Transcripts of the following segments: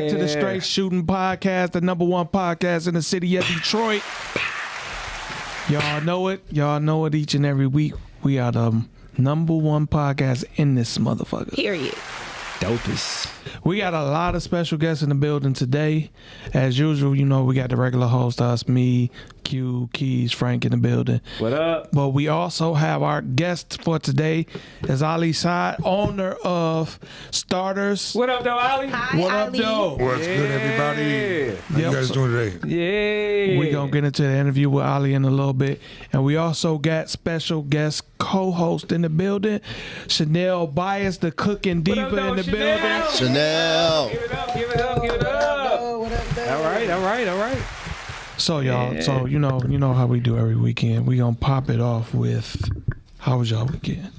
back to the Str8 Shoot'N podcast, the #1 podcast in the city of Detroit. Y'all know it. Y'all know it each and every week. We are the #1 podcast in this motherfucker. Period. Dopest. We got a lot of special guests in the building today. As usual, you know, we got the regular host, us, me, Q, Keys, Frank in the building. What up? But we also have our guest for today is Ali Saad, owner of Starters. What up, though, Ali? Hi, What up, Ali. though? What's good, everybody? How Yep. you guys doing today? Yeah. We're going to get into the interview with Ali in a little bit. And we also got special guest co-host in the building, Chanel Bias, the cooking diva What up, though, in the Chanel? building. Chanel. Give it up, give it up, give it up. All right. So, y'all, so you know how we do every weekend. We going to pop it off with, how was y'all weekend?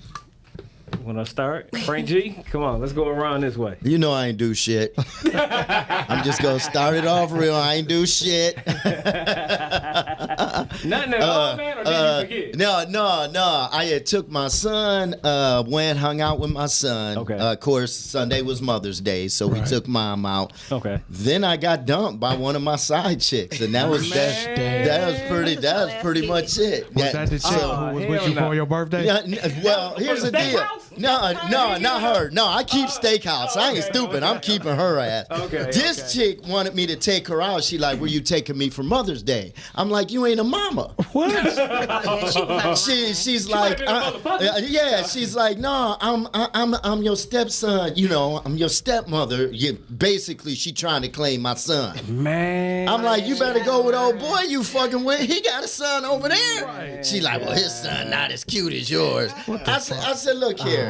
Want to start? Frank G, come on, let's go around this way. You know I ain't do shit. I'm just gonna start it off real. I ain't do shit. Nothing at all, man, or did you forget? No. I had took my son, went hung out with my son. Okay. Of course, Sunday was Mother's Day, so we took mom out. Okay. Then I got dumped by one of my side chicks, and that was pretty much it. Was that the chick who was with you hell no. for your birthday? Yeah, well, here's the deal. Steakhouse? No, not her. No, I keep Steakhouse. I ain't stupid. I'm keeping her ass. Okay, This chick wanted me to take her out. She like, were you taking me for Mother's Day? I'm like, you ain't a mama. What? She's like, yeah. She's like, no, I'm your stepson. You know, I'm your stepmother. Basically, she trying to claim my son. Man. I'm like, you better go with old boy you fucking with. He got a son over there. Right. She like, well, his son not as cute as yours. I said, look here.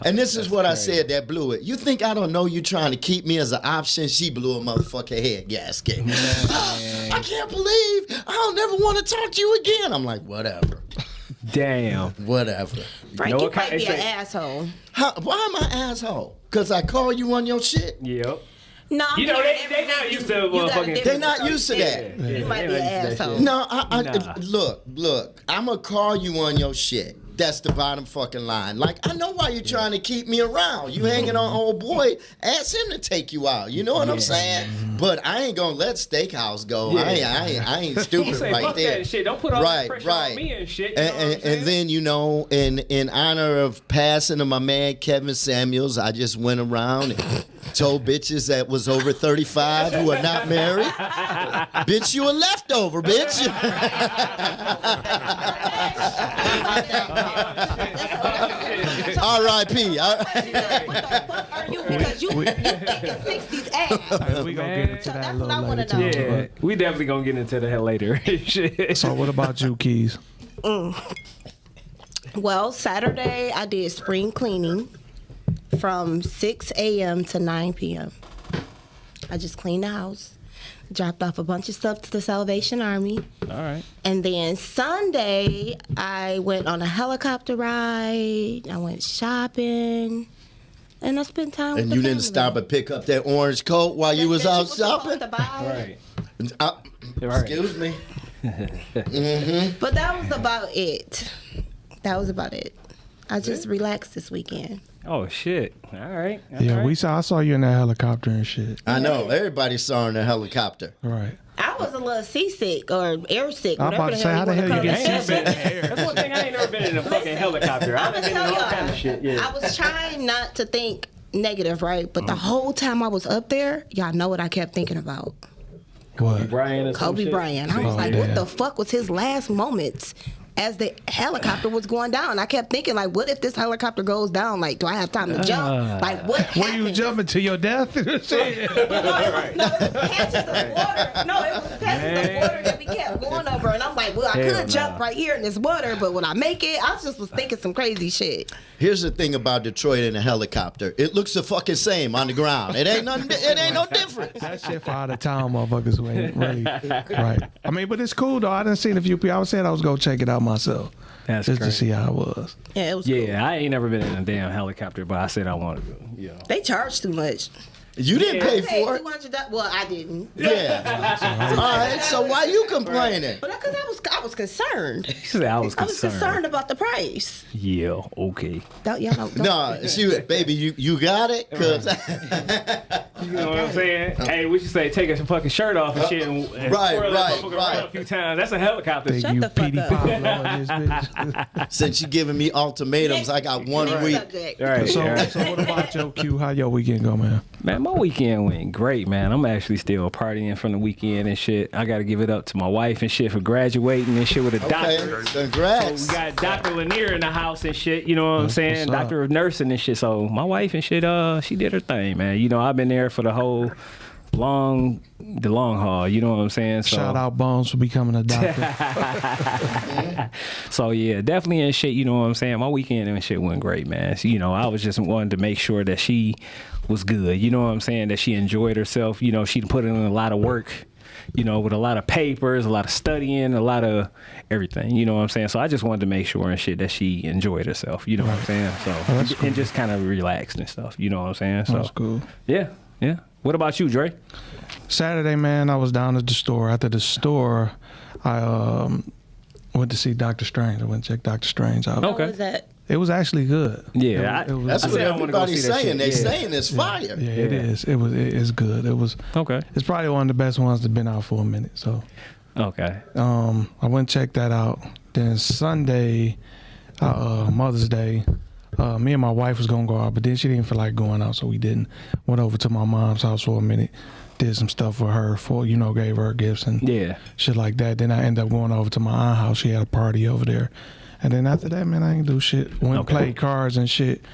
And this is what I said that blew it. You think I don't know you trying to keep me as an option? She blew a motherfucking head gasket. I can't believe I'll never want to talk to you again. I'm like, whatever. Damn. Whatever. Frank, know you what kind- might be an it's asshole. Why am I asshole? Because I call you on your shit? Yep. No, You know, they not used to motherfucking. They not used to that. You might be an asshole. No, Nah. look. I'm going to call you on your shit. That's the bottom fucking line. Like, I know why you're trying to keep me around. You hanging on old boy, ask him to take you out. You know what I'm saying? But I ain't gonna let Steakhouse go. Yeah. I ain't stupid Say, right fuck there. That shit. Don't put all that pressure on me and shit. You know what I'm And saying? then, you know, in honor of passing of my man Kevin Samuels, I just went around and told bitches that was over 35 who are not married, bitch, you a leftover, bitch. R.I.P. What the fuck are you? Because you thinking 60s ass. We gonna get into that a That's what I little wanna later know. too. Yeah, we definitely gonna get into that later. Shit. So what about you, Keys? Well, Saturday I did spring cleaning from 6 a.m. to 9 p.m. I just cleaned the house, dropped off a bunch of stuff to the Salvation Army. All right. And then Sunday, I went on a helicopter ride. I went shopping. And I spent time with And the you didn't family. stop and pick up that orange coat while you was That out supposed shopping? to buy. Right. Excuse me. But that was about it. I just relaxed this weekend. Oh shit. All right. Yeah, I saw you in that helicopter and shit. I know. Everybody saw her in a helicopter. Right. I was a little seasick or airsick, I'm about whatever to the say, hell how the you hell want you to get call seasick? it. That's one thing I ain't never been in a fucking helicopter. I've been in all kind of shit. Yeah. I was trying not to think negative, right? But the whole time I was up there, y'all know what I kept thinking about. What? Brian or some Kobe shit? Bryant. I was like, yeah. what the fuck was his last moments as the helicopter was going down? I kept thinking, like, what if this helicopter goes down? Like, do I have time to jump? Like, what Were you happens? jumping to your death? No, it was patches of water. No, it was patches of water that we kept going over. And I'm like, well, I Hell could no. jump right here in this water, but will I make it? I just was thinking some crazy shit. Here's the thing about Detroit in a helicopter. It looks the fucking same on the ground. It ain't no difference. That shit for out of town motherfuckers who ain't really right. I mean, but it's cool though. I done seen a few people. I was saying I was gonna check it out myself. That's just to crazy. see how it was. Yeah, it was cool. Yeah, I ain't never been in a damn helicopter, but I said I wanted to. You know. They charge too much. You didn't pay Hey, for it. $200. Well, I didn't. Yeah. All right. So why you complaining? But because I was concerned. She said I was I was concerned. concerned about the price. Yeah, okay. Don't y'all know? No, baby, you got it, cause You know what I'm saying? Hey, we should say take a fucking shirt off and shit and twirl that motherfucker around a few times. That's a helicopter. Thank Shut you, the fuck Petey up. Pablo, in this bitch. Since you giving me ultimatums, I got 1 week. Subject. All right, So, all right. so what about your Q? How your weekend go, man? Man, my weekend went great, man. I'm actually still partying from the weekend and shit. I got to give it up to my wife and shit for graduating and shit with a doctorate. Okay, congrats. So we got Dr. Lanier in the house and shit, you know what I'm saying? what's up. Doctor of nursing and shit. So my wife and shit, she did her thing, man. You know, I've been there for the whole long haul, you know what I'm saying? So, Shout out Bones for becoming a doctor. So yeah, definitely and shit, you know what I'm saying? My weekend and shit went great, man. So, you know, I was just wanting to make sure that she was good, you know what I'm saying? That she enjoyed herself, you know, she put in a lot of work, you know, with a lot of papers, a lot of studying, a lot of everything, you know what I'm saying? So I just wanted to make sure and shit that she enjoyed herself, you know what I'm saying? So that's cool. and just kind of relaxed and stuff, you know what I'm saying? So That's cool. yeah. What about you, Dre? Saturday, man, I was down at the store. After the store, I went to see Dr. Strange. I went to check Dr. Strange out. Okay. What was that? It was actually good. Yeah, It was, That's I what said I wanna go everybody's see that saying. shit. They Yeah. saying it's fire. yeah, it is. It's good. It was. Okay. It's probably one of the best ones that's been out for a minute. So, Okay. I went and checked that out. Then Sunday, Mother's Day, me and my wife was gonna go out, but then she didn't feel like going out, so we didn't. Went over to my mom's house for a minute, did some stuff for her, gave her gifts and Yeah. shit like that. Then I ended up going over to my aunt's house. She had a party over there, and then after that, man, I ain't do shit. Went and played cards and shit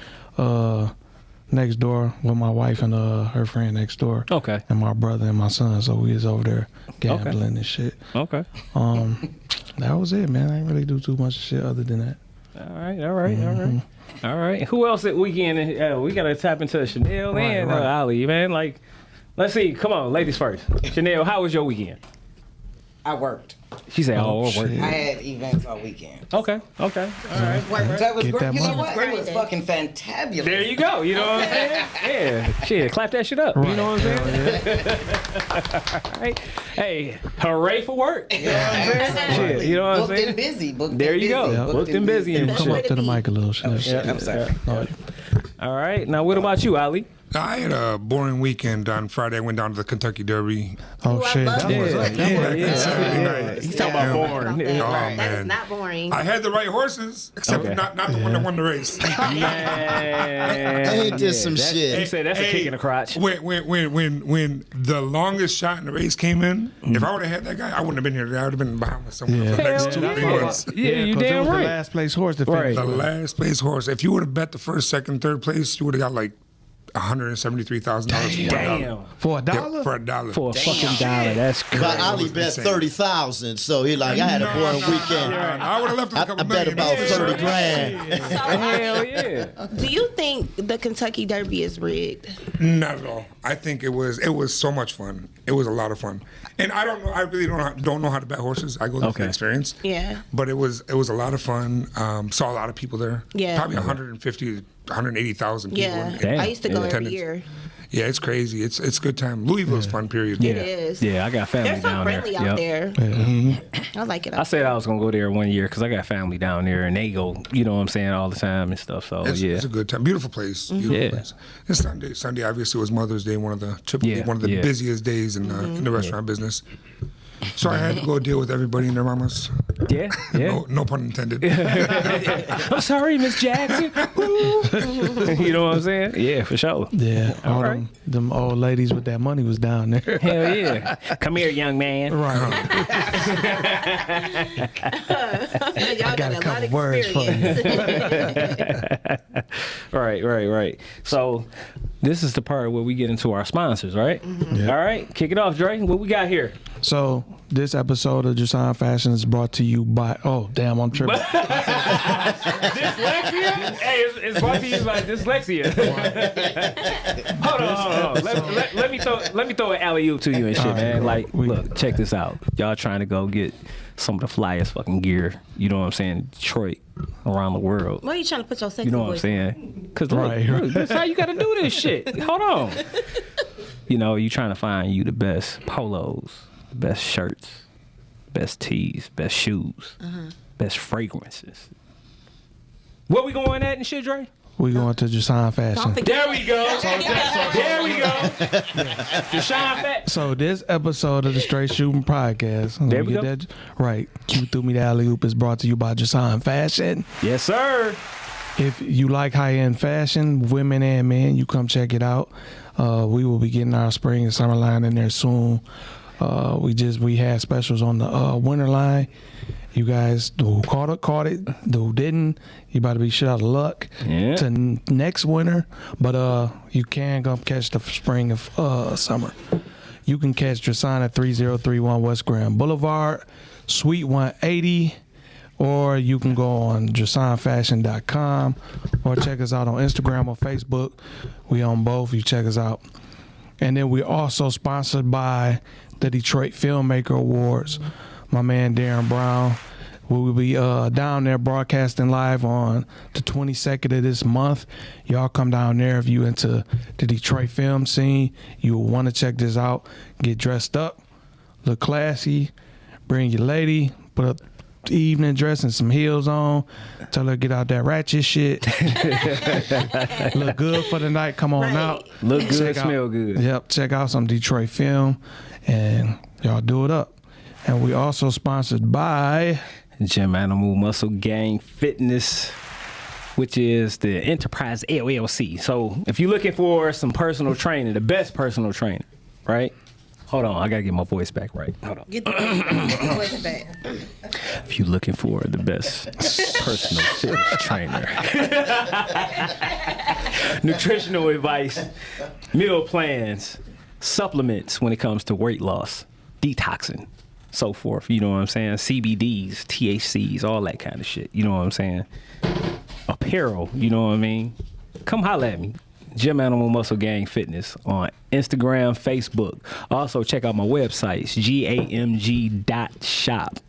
next door with my wife and her friend next door. Okay. And my brother and my son, so we was over there gambling and shit. Okay. That was it, man. I didn't really do too much shit other than that. All right. Who else at weekend? We gotta tap into Chanel Right, and right. Ali, man. Like, let's see. Come on, ladies first. Chanel, how was your weekend? I worked. She said, "Oh, work." shit. I had events all weekend. Okay. All right. That was Get great. that You know money. what? It was fucking fantabulous. There you go. You know what I'm saying? Yeah. Shit, clap that shit up. You know what I'm saying? All right. Hey, hooray for work. You know what I'm saying? Shit, you know what I'm Booked and saying? busy. Booked There and you busy. go. Booked and busy and Come shit. up to the mic a little. Shit. I'm sorry. All right. Now, what about you, Ali? I had a boring weekend on Friday. I went down to the Kentucky Derby. Oh, Ooh, I shit. love That it. was Came back on Saturday night. He's talking about boring. That is man. not boring. I had the right horses, except Okay. not the one that won the race. Man. Ain't this some that- shit? You said that's a kick in the crotch. When the longest shot in the race came in, if I would have had that guy, I wouldn't have been here. I would have been behind someone for the next Hell 2-3 yeah. months. Yeah, you 'cause it damn was the right. last place horse to Right. finish. The with. last place horse. If you would have bet the first, second, third place, you would have got like $173,000 for Damn. For $1? For $1. For a fucking dollar. That's crazy. But Ali bet insane. 30,000, so he like I had a boring weekend. I would have left him a I couple bet million. about 30 grand. Hell yeah. Do you think the Kentucky Derby is rigged? Not at all. I think it was so much fun. It was a lot of fun. And I don't know. I really don't know how to bet horses. I go there for the Okay. experience. Yeah. But it was a lot of fun. Saw a lot of people there. Yeah. Probably 150, 180,000 people. Yeah. Damn. I used to go Yeah. every year. Yeah, it's crazy. It's a good time. Louisville's fun. Period. Yeah. It is. Yeah, I got family They're so down friendly there. out Yep. there. I like it I out said I was gonna go there one year because I got family down there and they go, you know what I'm saying, all the time and stuff. So It's, yeah, it's a good time. Beautiful place. Beautiful Yeah. place. This Sunday obviously was Mother's Day, one of the Yeah. busiest days in the restaurant business. So I had to go deal with everybody and their mamas. yeah. No pun intended. I'm sorry, Miss Jackson. You know what I'm saying? Yeah, for sure. Yeah, all right. them old ladies with that money was down there. Hell yeah. Come here, young man. Right. there. Y'all got a a couple lot of words for you. experience. Right. So this is the part where we get into our sponsors, right? Yeah. All right, kick it off, Dre. What we got here? So this episode of Jason Fashion is brought to you by. Oh damn, I'm tripping. Dyslexia? Hey, it's brought to you by dyslexia. Hold on. Let me throw an alley-oop to you and shit, All right, man. Like, we- look, check this out. Y'all trying to go get some of the flyest fucking gear, you know what I'm saying, Detroit, around the world. Why are you trying to put your sexy You know what I'm voice? saying? Because Right. look, that's how you got to do this shit. Hold on. You know, you trying to find you the best polos, the best shirts, best tees, best shoes, best fragrances. Where we going at and shit, Dre? We going to Shoot'N Fashion. There we go. There we go. Shoot'N Fashion. So this episode of the Str8 Shoot'N podcast, There let me we go. that right. Q threw me the alley oop is brought to you by Shoot'N Fashion. Yes, sir. If you like high-end fashion, women and men, you come check it out. We will be getting our spring and summer line in there soon. We had specials on the winter line. You guys who caught it. Who didn't, you about to be shit out of luck Yeah. to next winter. But you can come catch the spring of summer. You can catch Shoot'N at 3031 West Grand Boulevard, Suite 180. Or you can go on JohnsonFashion.com or check us out on Instagram or Facebook. We on both. You check us out. And then we're also sponsored by the Detroit Filmmaker Awards. My man Darren Brown. We will be down there broadcasting live on the 22nd of this month. Y'all come down there if you into the Detroit film scene. You will want to check this out. Get dressed up, look classy, bring your lady, put up evening dress and some heels on. Tell her to get out that ratchet shit. Look good for the night. Come on Right. out. Look good, Check out- smell good. Yep. Check out some Detroit film and y'all do it up. And we also sponsored by Gym Animal Muscle Gang Fitness, which is the Enterprise LLC. So if you're looking for some personal training, the best personal trainer, right? Hold on, I gotta get my voice back right. Hold on. Get the voice back. If you're looking for the best personal fitness trainer, nutritional advice, meal plans, supplements when it comes to weight loss, detoxing, so forth. You know what I'm saying? CBDs, THCs, all that kind of shit. You know what I'm saying? Apparel, you know what I mean? Come holla at me. Gym Animal Muscle Gang Fitness on Instagram, Facebook. Also, check out my websites, gamg.shop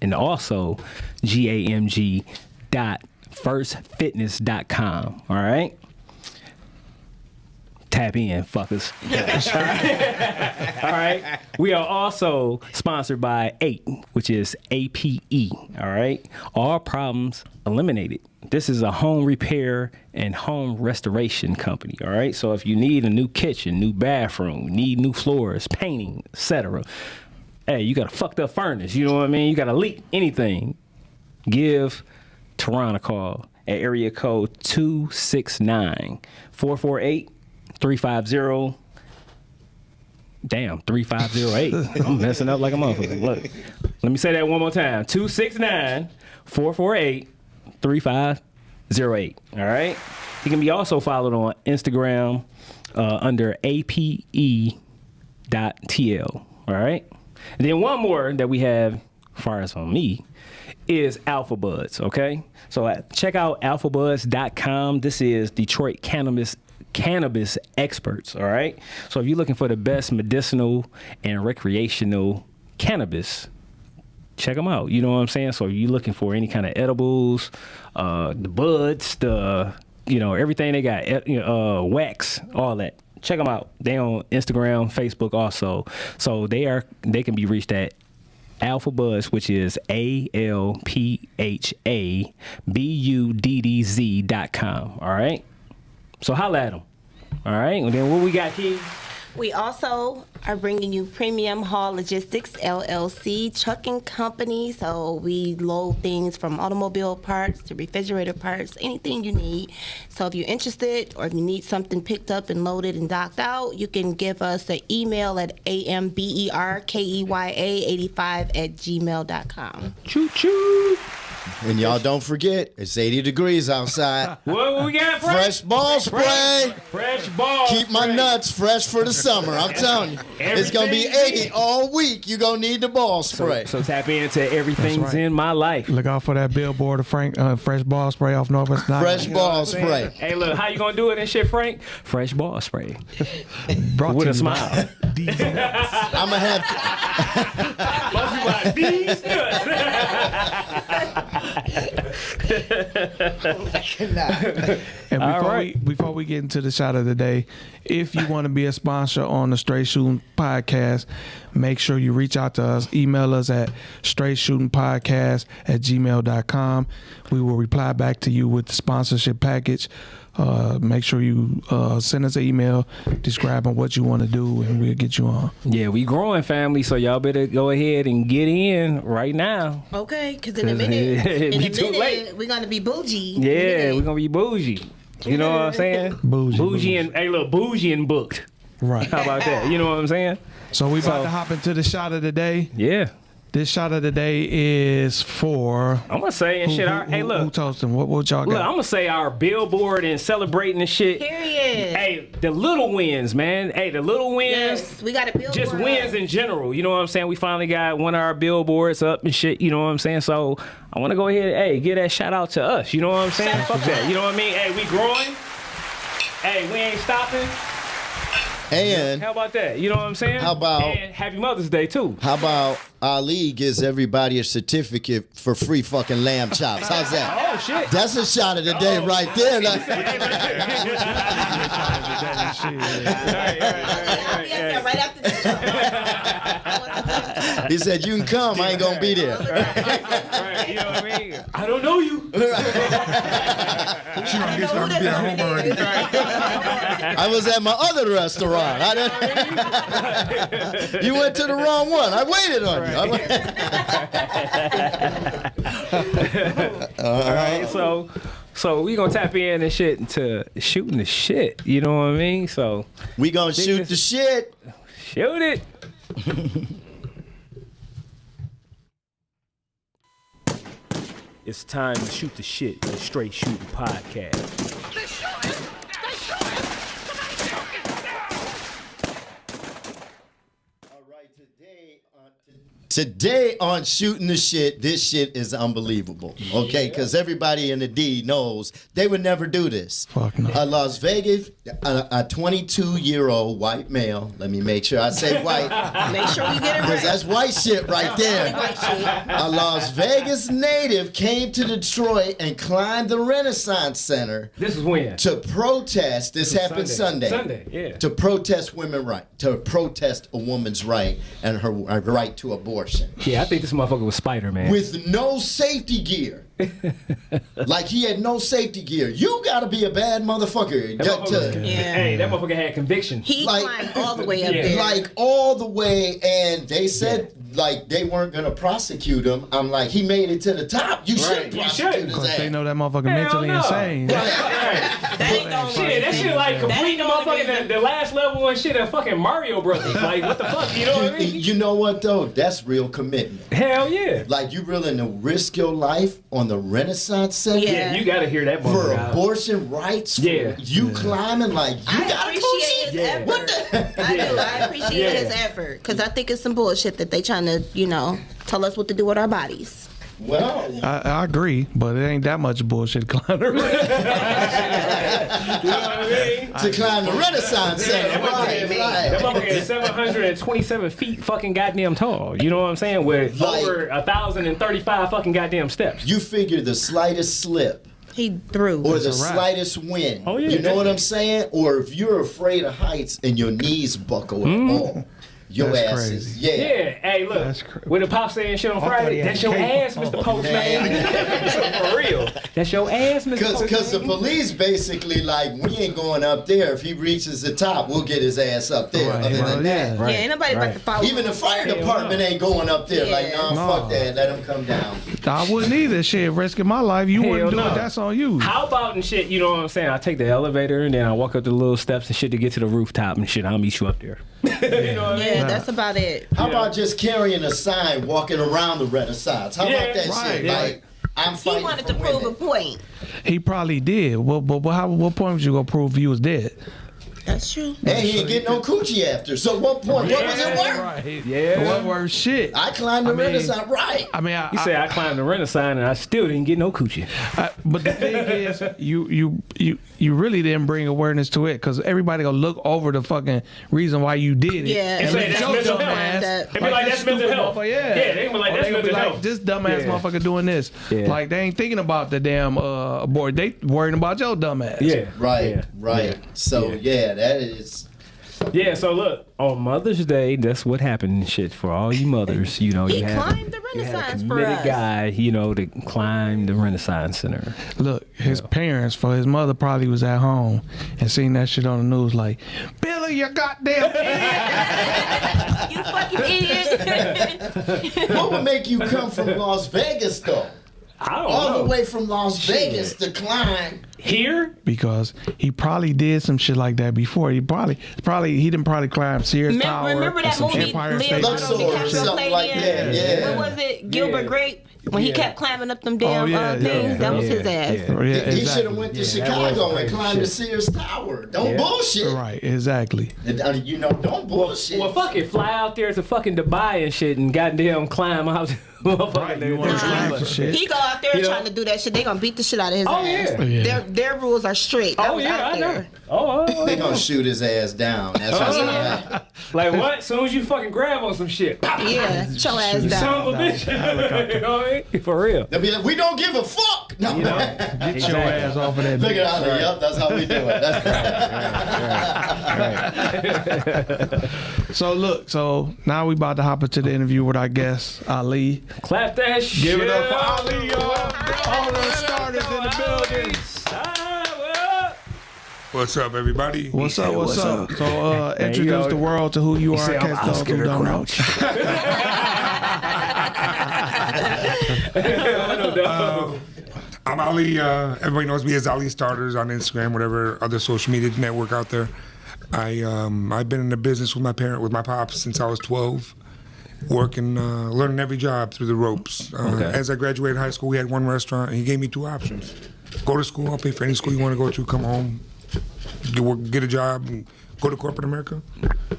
and also gamg.firstfitness.com. All right? Tap in, fuckers. All right. We are also sponsored by 8, which is APE. All right. All problems eliminated. This is a home repair and home restoration company. All right. So if you need a new kitchen, new bathroom, need new floors, painting, etc. Hey, you got a fucked up furnace. You know what I mean? You got a leak, anything. Give Tehran a call at area code 269-448-350. Damn, 3508. I'm messing up like a motherfucker. Look, let me say that one more time. 269-448-3508. All right. He can be also followed on Instagram under ape.tl. All right. And then one more that we have, as far as on me, is Alpha Buds. Okay. So check out alphabuds.com. This is Detroit cannabis experts. All right. So if you're looking for the best medicinal and recreational cannabis, check them out. You know what I'm saying? So if you're looking for any kind of edibles, the buds, everything they got, wax, all that. Check them out. They on Instagram, Facebook also. So they can be reached at Alpha Buds, which is ALPHABUDDZ.com. All right. So holla at them. All right. And then what we got here? We also are bringing you Premium Haul Logistics LLC trucking company. So we load things from automobile parts to refrigerator parts, anything you need. So if you're interested or if you need something picked up and loaded and docked out, you can give us an email at amberkeya85@gmail.com. Choo choo. And y'all don't forget, it's 80 degrees outside. What we got? Fresh ball spray. Fresh ball. Keep my nuts fresh for the summer. I'm telling you. It's going to be 80 all week. You're going to need the ball spray. So tap into everything's That's right. in my life. look out for that billboard of Frank Fresh Ball Spray off Northwest 9. Fresh ball spray. Hey, look, how you gonna do it and shit, Frank? Fresh ball spray. Brought With to a you smile. by these nuts. I'm going to have These nuts. And All before, right. before we get into the shot of the day, if you want to be a sponsor on the Straight Shooting Podcast, make sure you reach out to us. Email us at straightshootingpodcast@gmail.com. We will reply back to you with the sponsorship package. Make sure you send us an email describing what you want to do, and we'll get you on. Yeah, we growing, family, so y'all better go ahead and get in right now. Okay, because in a 'Cause minute, it be too late. we're gonna be bougie. Yeah, we're gonna be bougie. You know what I'm saying? Bougie. And hey, look, bougie and booked. Right. How about that? You know what I'm saying? So we about to hop into the shot of the day. Yeah. This shot of the day is for I'm gonna say and shit. Hey, who look, toasting? What y'all look. got? I'm gonna say our billboard and celebrating and shit. Period. Hey, the little wins, man. Hey, the little wins. Yes, we got a billboard. Just wins in general. You know what I'm saying? We finally got one of our billboards up and shit. You know what I'm saying? So I want to go ahead, hey, give that shout out to us. You know what I'm saying? Fuck that. You know what I mean? Hey, we growing. Hey, we ain't stopping. And How about that? You know what I'm saying? How about- And Happy Mother's Day too. how about Ali gives everybody a certificate for free fucking lamb chops? How's that? Oh shit. That's a shot of the day right there. Like, I'll be up there right after this show. he said, "You can come. I ain't gonna be there." Right, you know what I mean? I don't know you. She gonna get started to be at home already. I was at my other restaurant. You went to the wrong one. I waited on you. All right, so we gonna tap in and shit into shooting the shit. You know what I mean? So We gonna shoot the shit. shoot it. It's time to shoot the shit. The Straight Shooting Podcast. Today on Shooting the Shit, this shit is unbelievable. Okay, because everybody in the D knows they would never do this. Fuck no. Las Vegas, a 22-year-old white male. Let me make sure I say white, Make sure we get it because right. that's white shit right there. White shit. A Las Vegas native came to Detroit and climbed the Renaissance Center This is when. to protest. This happened Sunday. Sunday, yeah. To protest women's right, to protest a woman's right and her right to abortion. Yeah, I think this motherfucker was Spider-Man. With no safety gear. Like he had no safety gear. You gotta be a bad motherfucker. Hey, that motherfucker had conviction. He Like- climbed all the way up Yeah. there. Like all the way, and they said like they weren't gonna prosecute him. I'm like, he made it to the top. You should You prosecute should. his Because they ass. know that motherfucker Hell mentally no. insane. that ain't gonna Shit, that shit like completing the motherfucking the last level and shit of fucking Mario Brothers. Like, what the fuck? You know what I mean? You know what though? That's real commitment. Hell yeah. Like you willing to risk your life on the Renaissance Center Yeah. Yeah, you gotta hear that for motherfucker out. abortion rights. Yeah. For you climbing like you I gotta go appreciate see. his Yeah. effort. What the? I do. I appreciate Yeah. his effort because I think it's some bullshit that they trying to, tell us what to do with our bodies. Well, I agree, but it ain't that much bullshit climbing. You know what I mean? to climb the Renaissance Center. That motherfucker is 727 feet fucking goddamn tall. You know what I'm saying? With Like- over 1,035 fucking goddamn steps. You figure the slightest slip He threw. or the a wrap. slightest wind. Oh, yeah. You know what I'm saying? Or if you're afraid of heights and your knees buckle at all, your That's ass is crazy. Yeah, hey, look. That's crazy. When the pop saying shit on Friday, that's your ass, Mr. Postman. For real. That's your ass, Mr. Because the Postman. police basically like, we ain't going up there. If he reaches the top, we'll get his ass up there. Right. Other Well, than that, Yeah, ain't nobody about to follow. even the fire Hell department no. ain't going up there. Like, Yeah. nah, No. fuck that. Let him come down. I wouldn't either. Shit, risking my life. You wouldn't do no. it. That's on you. How about and shit, you know what I'm saying? I take the elevator and then I walk up the little steps and shit to get to the rooftop and shit. I'll meet you up there. You know what I mean? Yeah, that's about it. How about just carrying a sign, walking around the Renaissance? How Yeah, about that right, shit? yeah. Like, I'm He fighting wanted for to prove a women. point. He probably did. What point was you gonna prove you was dead? That's true. And he ain't getting no coochie after. So what point? What was it worth? Right. Yeah. What worth shit? I climbed the Renaissance. Right. I mean, You say I climbed the Renaissance and I still didn't get no coochie. but the thing is, you really didn't bring awareness to it because everybody gonna look over the fucking reason why you did it. Yeah. and say look that's your mental dumb health. ass. They be like, this that's mental stupid health. motherfucker, Yeah, they gonna be like, Or that's they gonna be mental like, health. this dumbass Yeah. motherfucker doing this. Yeah. Like they ain't thinking about the damn abort. They worrying about your dumb ass. Yeah. Right. Yeah. Right. So yeah, that is. Yeah, so look, on Mother's Day, that's what happened and shit for all you mothers. You know, He you had climbed the you had a Renaissance for committed us. guy, you know, to climb the Renaissance Center. Look, his parents, for his mother probably was at home and seen that shit on the news like, Billy, you goddamn idiot. You fucking idiot. What would make you come from Las Vegas though? I don't All know. the way from Las Vegas to climb. Here? Because he probably did some shit like that before. He didn't probably climb Sears Tower. Remember that movie Empire State Leonardo Building. DiCaprio Something played like in? that, yeah. What was it? Gilbert Yeah. Grape? When he kept climbing up them damn yeah, things, yeah, that was his ass. Yeah, He exactly. should have went to Yeah, that Chicago was and climbed the Sears Tower. Don't bullshit. Right, exactly. You know, don't bullshit. Well, fuck it. Fly out there to fucking Dubai and shit and goddamn climb out. Right, you want to climb for shit. He go out there You know? trying to do that shit. They gonna beat the shit out of his Oh, ass. yeah. Yeah. Their rules are strict. That Oh, was yeah, out I know. there. They gonna shoot his ass down. That's what's gonna happen. Like what? As soon as you fucking grab on some shit. Yeah, get your ass Son down. of a bitch. You know what I mean? For real. They'll be like, we don't give a fuck. No. You know? Get your ass off of that. Look bitch. at how Yep, that's how we do it. That's So now we about to hop into the interview with our guest, Ali. Clap that shit. Give it up for Ali, y'all. All the starters in the building. What's up, everybody? What's up? What's up? So you introduce know, the world to who you are. say I'm Catch those Oscar who the don't know. I'm Ali. Everybody knows me as Ali Starters on Instagram, whatever other social media network out there. I've been in the business with my pops since I was 12, working, learning every job through the ropes. As I graduated high school, we had one restaurant, and he gave me two options: go to school, I'll pay for any school you want to go to, come home, get a job, and go to corporate America,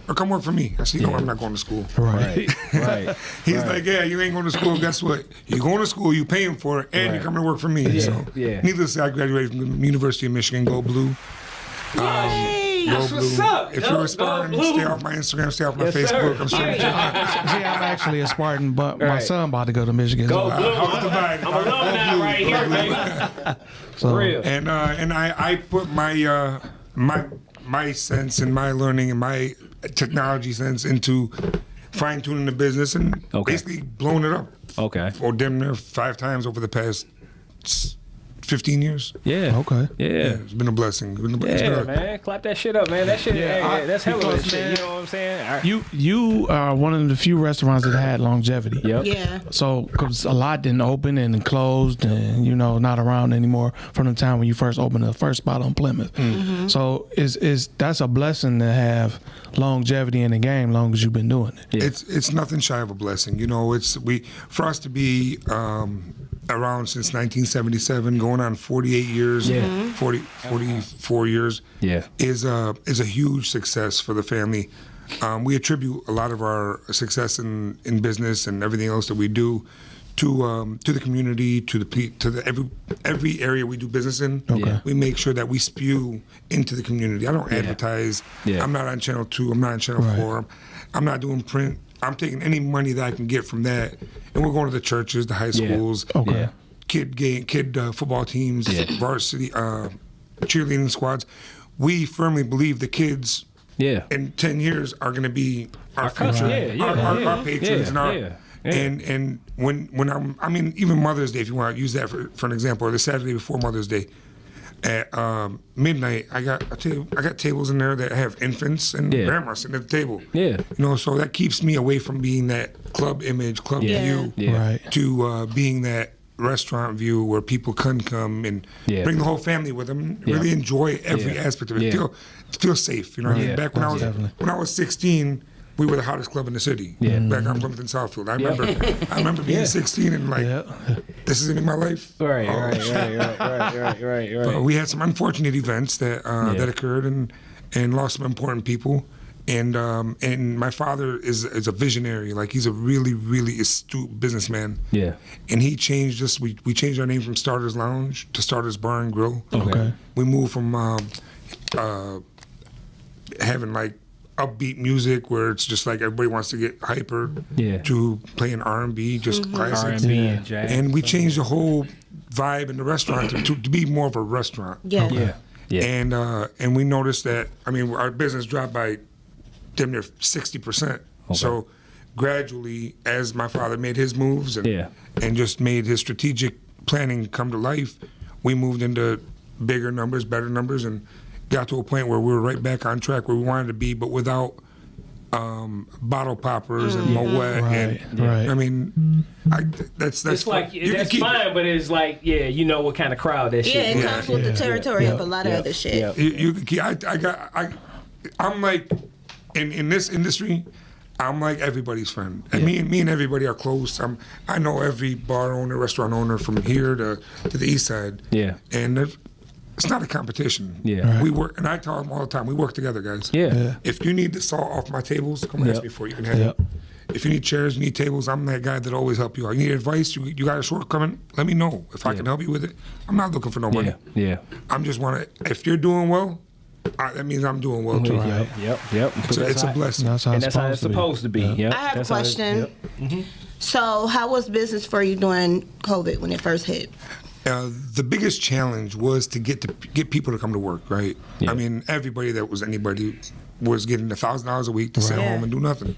or come work for me. I said, no, I'm not going to school. Right. Right. He's like, yeah, you ain't going to school. Guess what? You're going to school, you paying for it, and you're coming to work for me. Yeah, So, yeah. needless to say, I graduated from the University of Michigan, Go Blue. That's Go what's Blue. up. If Go- you're a go Spartan, Blue. stay off my Instagram, stay off my Yes, sir. Facebook. I'm sorry. See, I'm actually a Spartan, but my Right. son about to go to Michigan. Go so- Blue. How's the vibe? I'm a alumni right here, baby. so, For real. And I put my sense and my learning and my technology sense into fine tuning the business and Okay. basically blowing it up. Okay. Or damn near 5 times over the past 15 years. Yeah. Okay. Yeah. It's been a blessing. It's been Yeah, a- man. Clap that shit up, man. That shit, Yeah, that's hella because, shit. man, You know what I'm saying? All right. You are one of the few restaurants that had longevity. Yep. Yeah. So, because a lot didn't open and closed, and not around anymore from the time when you first opened the first spot on Plymouth. So, that's a blessing to have longevity in the game, long as you've been doing it. Yeah. It's nothing shy of a blessing. For us to be around since 1977, going on 48 years, Yeah. 44 years, Yeah. is a huge success for the family. We attribute a lot of our success in business and everything else that we do to the community, to every area we do business in. Okay. We make sure that we spew into the community. I don't advertise. Yeah. I'm not on Channel 2. I'm not on Channel 4. I'm not doing print. I'm taking any money that I can get from that, and we're going to the churches, the high schools, Okay. Yeah. kid football teams, varsity cheerleading squads. We firmly believe the kids Yeah. in 10 years are going to be our customers. future, Yeah, yeah, our patrons, yeah, and our yeah, yeah. and when even Mother's Day, if you want to use that for an example, or the Saturday before Mother's Day. At midnight, I got tables in there that have infants and Yeah. grandma sitting at the table. Yeah. So that keeps me away from being that club image, club Yeah. view, Yeah. Right. to being that restaurant view where people can come and Yeah. bring the whole family with them and Yeah. really enjoy every Yeah. aspect of it. Yeah. Feel safe. You know what I mean? Yeah. Back when Definitely. when I was 16. We were the hottest club in the city. Yeah. Back on Plymouth and Southfield. I remember being 16 and like, Yeah. this isn't in my life. Right, Oh, right, shit. right. We had some unfortunate events that occurred, and and lost some important people. And my father is a visionary. Like, he's a really, really astute businessman. Yeah. And he changed us. We changed our name from Starters Lounge to Starters Bar and Grill. Okay. We moved from having like upbeat music where it's just like everybody wants to get hyper, to playing R&B, just classics. R&B and jazz. And we changed the whole vibe in the restaurant to be more of a restaurant. Yeah. And we noticed that, I mean, our business dropped by damn near 60%. So gradually, as my father made his moves and just made his strategic planning come to life, we moved into bigger numbers, better numbers, and got to a point where we were right back on track where we wanted to be, but without bottle poppers and Moet. Right. I mean, that's It's like you can that's keep fine, but it's like you know what kind of crowd that shit. Yeah, it is. comes with the territory of a lot of other shit. Yeah. You can keep. I'm like in this industry. I'm like everybody's friend, and me and everybody are close. I know every bar owner, restaurant owner from here to the east side. Yeah. And it's not a competition. Yeah. Right. We work, and I tell them all the time, we work together, guys. Yeah. If you need the salt off my tables, come and ask me for it. You can have it. If you need chairs, you need tables, I'm that guy that always help you out. You need advice, you got a shortcoming, let me know. If I can help you with it, I'm not looking for no money. Yeah. I'm just if you're doing well, that means I'm doing well too. Yep. It's a blessing. That's how And that's how it's supposed to be. Yep. I have That's a how question. So, how was business for you during COVID when it first hit? The biggest challenge was to get people to come to work, right? Yeah. I mean, anybody was getting $1,000 a week to sit home and do nothing.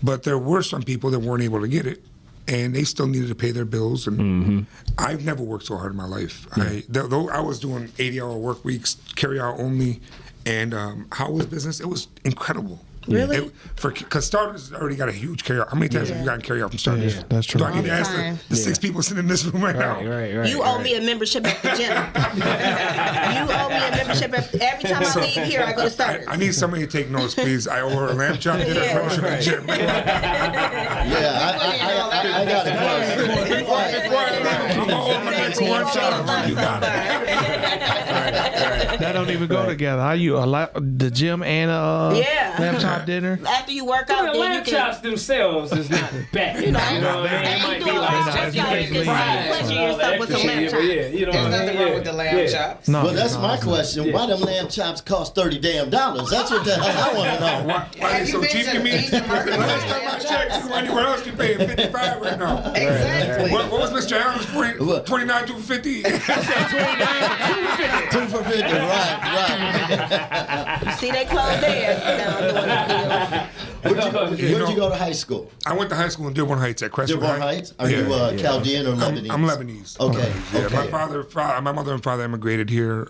But there were some people that weren't able to get it, and they still needed to pay their bills. And I've never worked so hard in my life. Though I was doing 80-hour work weeks, carry out only, and how was business? It was incredible. Really? Because Starters already got a huge carry out. How many times have you gotten carry out from Starters? Yeah, that's true. Do I need to All the ask time. the 6 people sitting in this room right now? Right. You owe me a membership at the gym. You owe me a membership every time I leave here. I go to Starters. I need somebody to take notes, please. I owe her a lamb chop dinner, membership at the gym. I got a question. I'm gonna owe my next one shot. You got it. That don't even go together. How you the gym and lamb chop dinner? After you work out, The then lamb you can. chops themselves is not bad. You know what I mean? It And might you be do a like lot Nah, just like it's you can pleasure yourself with some lamb chops. You know There's what I nothing mean? wrong with the lamb chops. No. Well, that's my question. Why them lamb chops cost $30 damn? That's what the hell I want to know. Why Have they you so been cheap to to me? Eastern Market? Last time I checked, you go anywhere else, you're paying $55 right now. Exactly. What was Mr. Allen's point? What? 29 to 50. 2 for 50, right. You see, they closed theirs now doing the deals. Where'd you go to high school? I went to high school in Dearborn Heights at Crestwood Dearborn High. Heights? Are you Chaldean or Lebanese? I'm Lebanese. Okay. Yeah, okay. my mother and father immigrated here.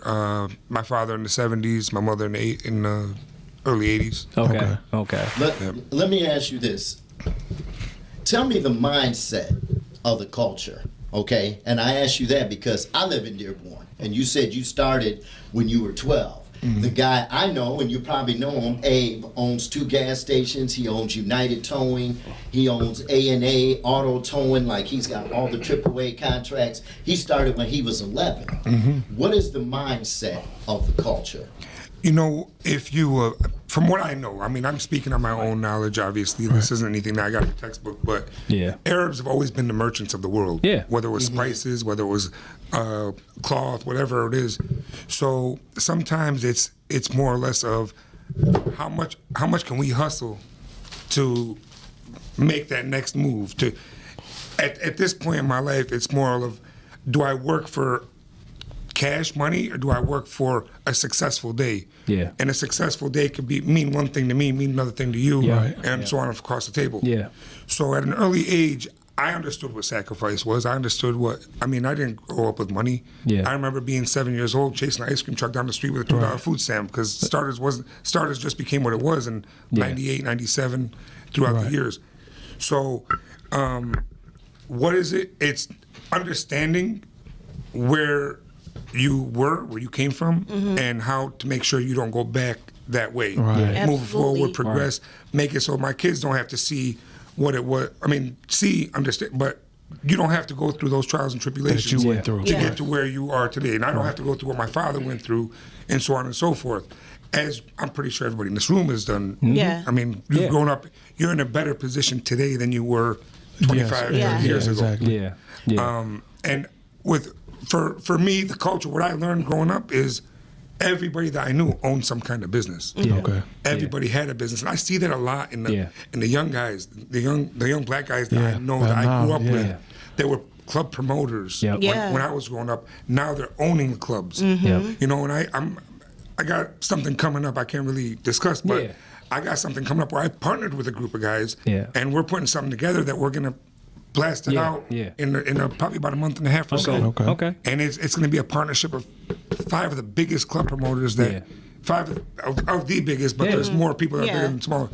My father in the 70s, my mother in the early 80s. Okay. Let me ask you this. Tell me the mindset of the culture, okay? And I ask you that because I live in Dearborn, and you said you started when you were 12. The guy I know, and you probably know him, Abe, owns 2 gas stations. He owns United Towing. He owns A&A Auto Towing. Like, he's got all the AAA contracts. He started when he was 11. What is the mindset of the culture? You know, if you, from what I know, I mean, I'm speaking on my own knowledge, obviously. This isn't anything that I got in the textbook, but Arabs have always been the merchants of the world. Yeah. Whether it was spices, whether it was cloth, whatever it is. So sometimes it's more or less of how much can we hustle to make that next move. At this point in my life, it's more of, do I work for cash money or do I work for a successful day? Yeah. And a successful day could mean one thing to me, mean another thing to you, and so on across the table. Yeah. So at an early age, I understood what sacrifice was. I understood I didn't grow up with money. Yeah. I remember being 7 years old chasing an ice cream truck down the street with a $2 food stamp because Starters just became what it was in 98, 97, throughout the years. So what is it? It's understanding where you came from, and how to make sure you don't go back that way. Right. Move forward, progress, make it so my kids don't have to see what it was. I mean, understand, but you don't have to go through those trials and tribulations That you went through. to get to where you are today. And I don't have to go through what my father went through, and so on and so forth. as I'm pretty sure everybody in this room has done. Yeah. I mean, you've grown up. You're in a better position today than you were 25 Yeah. years ago. Exactly. And for me, the culture, what I learned growing up is everybody that I knew owned some kind of business. Okay. Everybody had a business, and I see that a lot in the young guys, the young black guys that I know that I grew up with. They were club promoters when I was growing up. Now they're owning clubs. You know, and I got something coming up I can't really discuss, but I got something coming up where I partnered with a group of guys, and we're putting something together that we're gonna blast it out in probably about a month and a half or so. Okay. And it's going to be a partnership of 5 of the biggest club promoters 5 of the biggest, but there's more people that are bigger and smaller.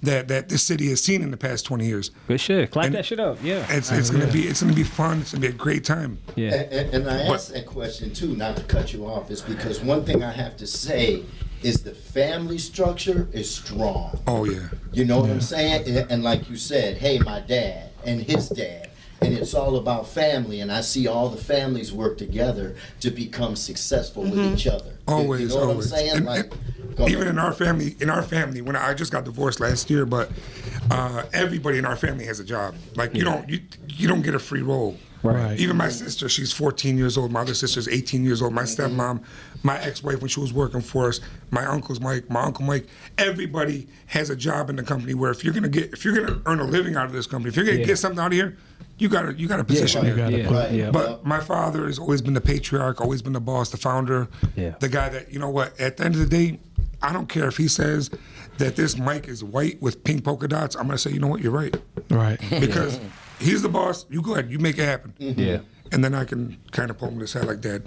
That this city has seen in the past 20 years. Good shit. Clap that shit up. Yeah. It's going to be fun. It's going to be a great time. Yeah. And I asked that question too, not to cut you off, is because one thing I have to say is the family structure is strong. Oh yeah. You know what I'm saying? And like you said, hey, my dad and his dad, and it's all about family, and I see all the families work together to become successful with each other. Always, you know what I'm saying? And, like, even in our family, when I just got divorced last year, but everybody in our family has a job. Like you don't get a free roll. Right. Even my sister, she's 14 years old. My other sister's 18 years old. My stepmom, my ex-wife when she was working for us, my uncle Mike. Everybody has a job in the company where if you're gonna earn a living out of this company, if you're gonna get something out of here, you got a position here. But my father has always been the patriarch, always been the boss, the founder, the guy that, you know what, at the end of the day, I don't care if he says that this mic is white with pink polka dots. I'm gonna say, you know what, you're right. Right. Because he's the boss. You go ahead. You make it happen. Yeah. And then I can kind of pull him to the side like that.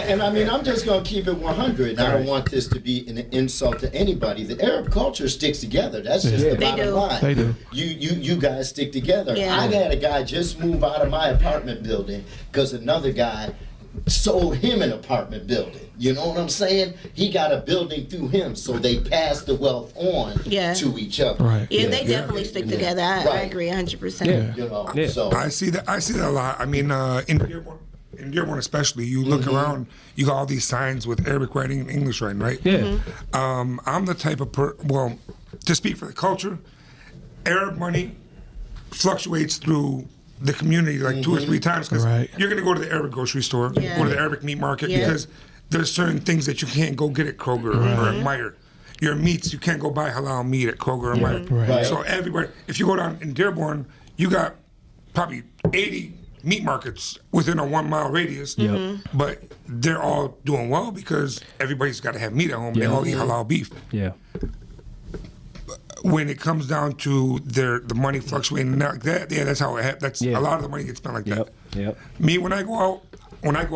And I mean, I'm just going to keep it 100. And I don't want this to be an insult to anybody. The Arab culture sticks together. That's just the bottom line. They do. You guys stick together. Yeah. I had a guy just move out of my apartment building because another guy sold him an apartment building. You know what I'm saying? He got a building through him, so they passed the wealth on to each other. Right. Yeah, they definitely stick together. I agree 100%. You know, so I see that a lot. I mean, in Dearborn especially, you look around, you got all these signs with Arabic writing and English writing, right? Yeah. I'm the type of to speak for the culture, Arab money fluctuates through the community like 2 or 3 times because you're going to go to the Arabic grocery store, go to the Arabic meat market because there's certain things that you can't go get at Kroger or at Meijer. Your meats, you can't go buy halal meat at Kroger or Meijer. Right. So everybody, if you go down in Dearborn, you got probably 80 meat markets within a 1 mile radius, but they're all doing well because everybody's got to have meat at home. They all eat halal beef. Yeah. When it comes down to the money fluctuating like that, that's how it happens. A lot of the money gets spent like that. Yep. Me, when I go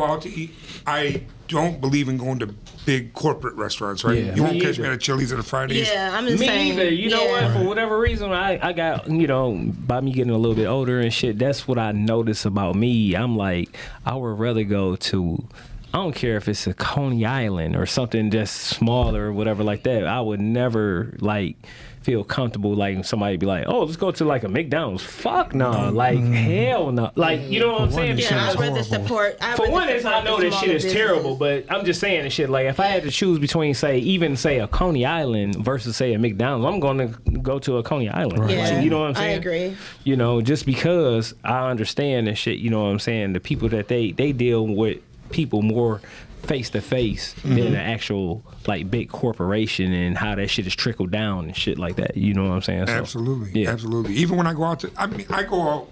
out to eat, I don't believe in going to big corporate restaurants, right? Yeah. You won't Me catch me either. at a Chili's or the Fridays. Yeah, I'm just Me saying. either. You know what? For whatever reason, I got, by me getting a little bit older and shit, that's what I notice about me. I'm like, I would rather go to, I don't care if it's a Coney Island or something just smaller or whatever like that. I would never, feel comfortable somebody be like, oh, let's go to a McDonald's. Fuck no. Hell no. You know what I'm saying? Yeah, I'd rather support. For one, I know this shit is terrible, but I'm just saying this shit. If I had to choose between, say a Coney Island versus, say, a McDonald's, I'm going to go to a Coney Island. Right. Yeah, you know what I'm saying? I agree. Just because I understand this shit, you know what I'm saying? The people that they deal with people more face to face than an actual big corporation and how that shit is trickled down and shit like that. You know what I'm saying? So, Absolutely. Absolutely. Even when I go out I go out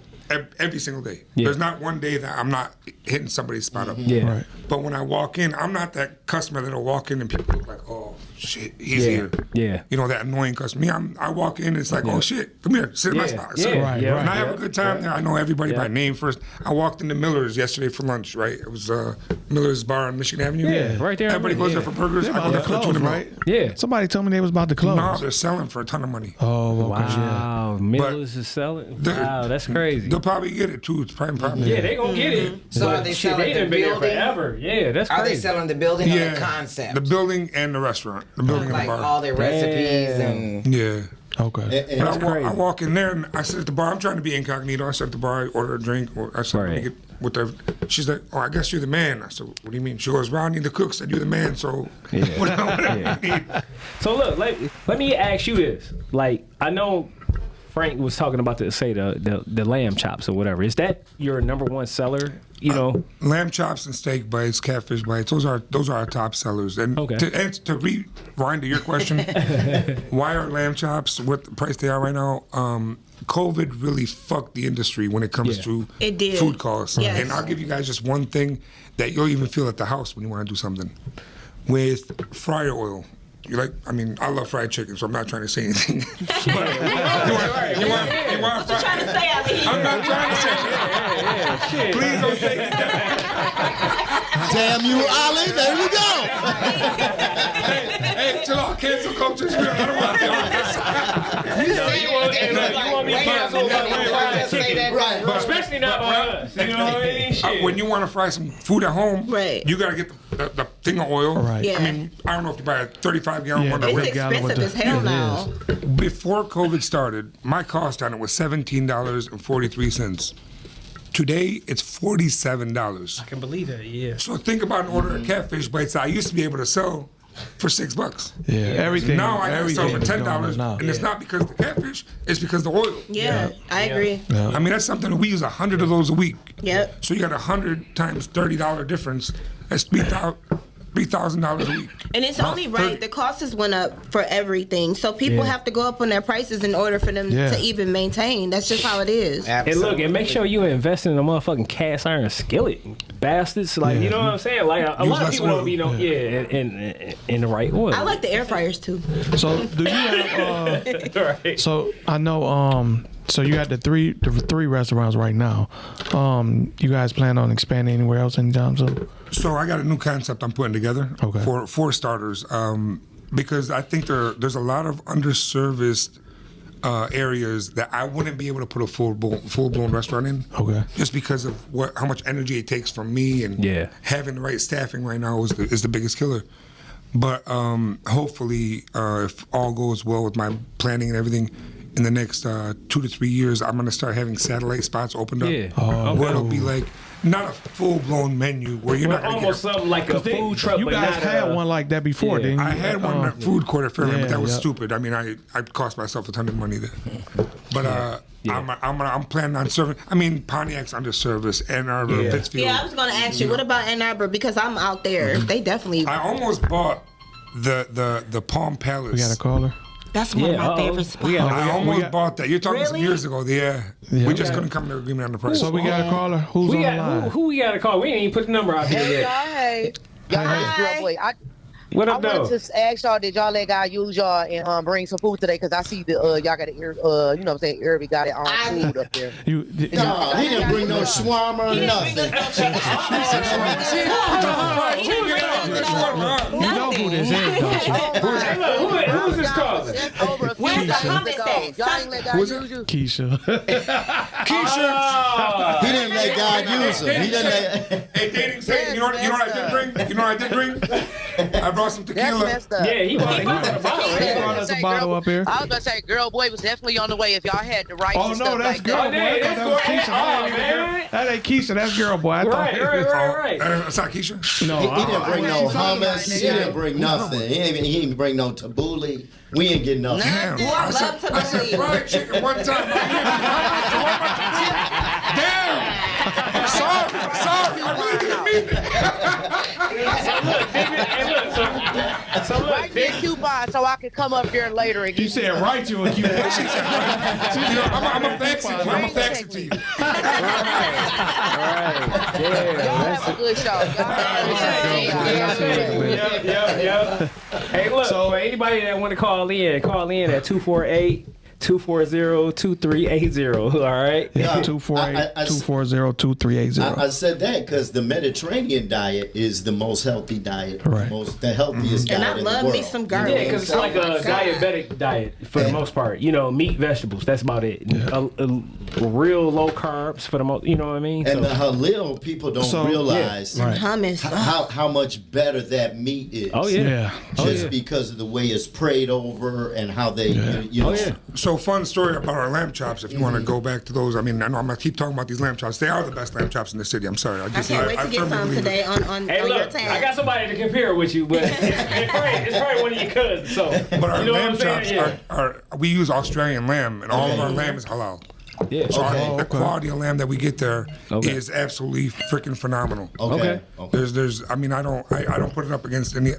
every single day. There's not one day that I'm not hitting somebody's spot up. Yeah. Right. But when I walk in, I'm not that customer that'll walk in and people look like, oh shit, he's here. Yeah. You know, that annoying customer. Me, I walk in, it's like, oh shit, come here, sit in my spot. Sit. Right. And I have a good time there. I know everybody by name first. I walked into Miller's yesterday for lunch, right? It was Miller's bar on Michigan Avenue. Yeah, right there. Everybody goes there for burgers. I go there for tuna right? Yeah. Somebody told me they was about to close. No, they're selling for a ton of money. Oh, okay. Wow. Miller's is selling? Wow, that's crazy. They'll probably get it too. It's prime property. Yeah, they gonna get it. So But are they shit, selling they the done been there building? forever. Yeah, that's Are crazy. they selling the building or the concept? The building and the restaurant. The building and like the bar. all their recipes and Yeah. Okay. And I walk in there and I sit at the bar. I'm trying to be incognito. I sit at the bar, I order a drink, or I said, Right. let me get whatever. She's like, oh, I guess you're the man. I said, what do you mean? She goes, well, I need the cook. Said, you're the man, so whatever you need. So look, let me ask you this. Like, I know Frank was talking about the lamb chops or whatever. Is that your number one seller? You know, Lamb chops and steak bites, catfish bites. Those are our top sellers. And Okay. to rewind to your question, why are lamb chops what the price they are right now? COVID really fucked the industry when it comes to It did. food costs. Yes. And I'll give you guys just one thing that you'll even feel at the house when you want to do something. With fryer oil. You like? I mean, I love fried chicken, so I'm not trying to say anything. But you want What you trying to say out here? I'm not trying to say anything. Please don't take it down. Damn you, Ollie. There you go. Hey, chill out. Cancel culture's real. I don't want to you want me to cancel fried chicken, Right. especially not on us. You know what I mean? Shit. when you want to fry some food at home, Right. you got to get the thing of oil. Right. Yeah. I mean, I don't know if you buy a 35-gallon Yeah, one the or It's big whatever. gallon with expensive the- as hell it now. Before COVID started, my cost on it was $17.43. Today, it's $47. I can believe that. Yeah. So think about an order of catfish bites that I used to be able to sell for $6. Yeah, everything. Now I got to sell everything for is going $10, up now. and it's not because of the catfish; it's because of the oil. Yeah, I agree. Yeah. I mean, that's something that we use 100 of those a week. Yep. So you got 100 times $30 difference. That's $3,000 a week. And it's only right. The costs went up for everything, so people Yeah. have to go up on their prices in order for them Yeah. to even maintain. That's just how it is. And look, and make sure you invest in a motherfucking cast iron skillet, bastards. Like, you know what I'm saying? Like, a Use lot of less people oil. don't be in the right oil. I like the air fryers too. So do you have? right. So I know. So you got the three restaurants right now. You guys plan on expanding anywhere else anytime soon? So I got a new concept I'm putting together Okay. for starters, because I think there's a lot of underserviced areas that I wouldn't be able to put a full blown restaurant in. Okay. Just because of how much energy it takes from me and Yeah. having the right staffing right now is the biggest killer. But hopefully, if all goes well with my planning and everything, in the next 2 to 3 years, I'm gonna start having satellite spots opened up. Yeah. Where it'll be like not a full blown menu where you're Well, not gonna almost get. something like a food truck. You but guys not had one like that before, yeah. didn't you? I had one in the food court at Fairland, but that was yeah. stupid. I mean, I cost myself a ton of money there. But I'm planning on serving. I mean, Pontiac's under service, Ann Arbor, Pittsfield. Yeah, I was gonna ask you, what about Ann Arbor? Because I'm out there. They definitely. I almost bought the Palm Palace. We got a caller. That's one of my uh-oh. favorite spots. We got- I almost bought that. You're talking some Really? years ago. Yeah. We just couldn't come to an agreement on the price. So we got a caller. Who's We on the got line? who we got to call? We ain't even put the number out here Hey yet. y'all, hey. Y'all Hey. hey. Girl boy. What I up, though? wanted to ask y'all, did y'all let God use y'all and bring some food today? Because I see the y'all got the you know what I'm saying, Irby got it on food up there. You, No, he didn't bring no shawarma or nothing. you know who this is, don't you? Hey, look, who's this caller? That's over a few Where's the days comment ago. at? Y'all ain't let God Who's use you? Keisha. Keisha. He didn't let God use him. He didn't let. Hey, dating say, you know what I did bring? You know what I did bring? I brought some That's tequila. messed up. Yeah, he brought a bottle. He brought us a bottle up here. I was gonna say, girl boy was definitely on the way if y'all had the rights Oh and no, stuff that's like girl that. boy. I hey, thought that was that's Keisha. right. That ain't even Oh, girl. man. That ain't Keisha. That's girl boy. I thought. Right. That's not Keisha? No, He didn't bring no hummus. He Yeah. didn't bring nothing. He didn't bring no tabbouleh. We ain't getting nothing. Damn. Ooh, I love I said tabbouleh. fried chicken one time. Damn. I'm sorry. I really didn't mean it. So look, Write me a coupon so I can come up there later and You get said right you a cute. You know, I'm a fax it to you. I'm a fax it to you. y'all have a good show. Y'all have a good show. Yep. Hey, look, So- for anybody that want to call in at 248 240-2380. All right. Yeah, I- 240-2380. I said that because the Mediterranean diet is the most healthy diet, Right. the healthiest And diet I in the love world. me some garlic. Yeah, because it's like a diabetic diet for the most part. You know, meat, vegetables. That's about it. A real low carbs for the most. You know what I mean? And the halal people don't realize Right. Hummus. how much better that meat is. Oh yeah. Yeah. Just because of the way it's prayed over and how they, you know. Oh yeah. So fun story about our lamb chops. If you want to go back to those, I mean, I know I'm gonna keep talking about these lamb chops. They are the best lamb chops in the city. I'm sorry. I can't wait to get firmly some believe it. today on Hey, your look, tab. I got somebody to compare with you, but it's probably one of your cousins. So, But our you know lamb what I'm chops saying? are we use Australian lamb, and all of our lamb is halal. Yeah. So Okay. the quality of lamb that we get there Okay. is absolutely freaking phenomenal. Okay. There's I mean I don't put it up against any.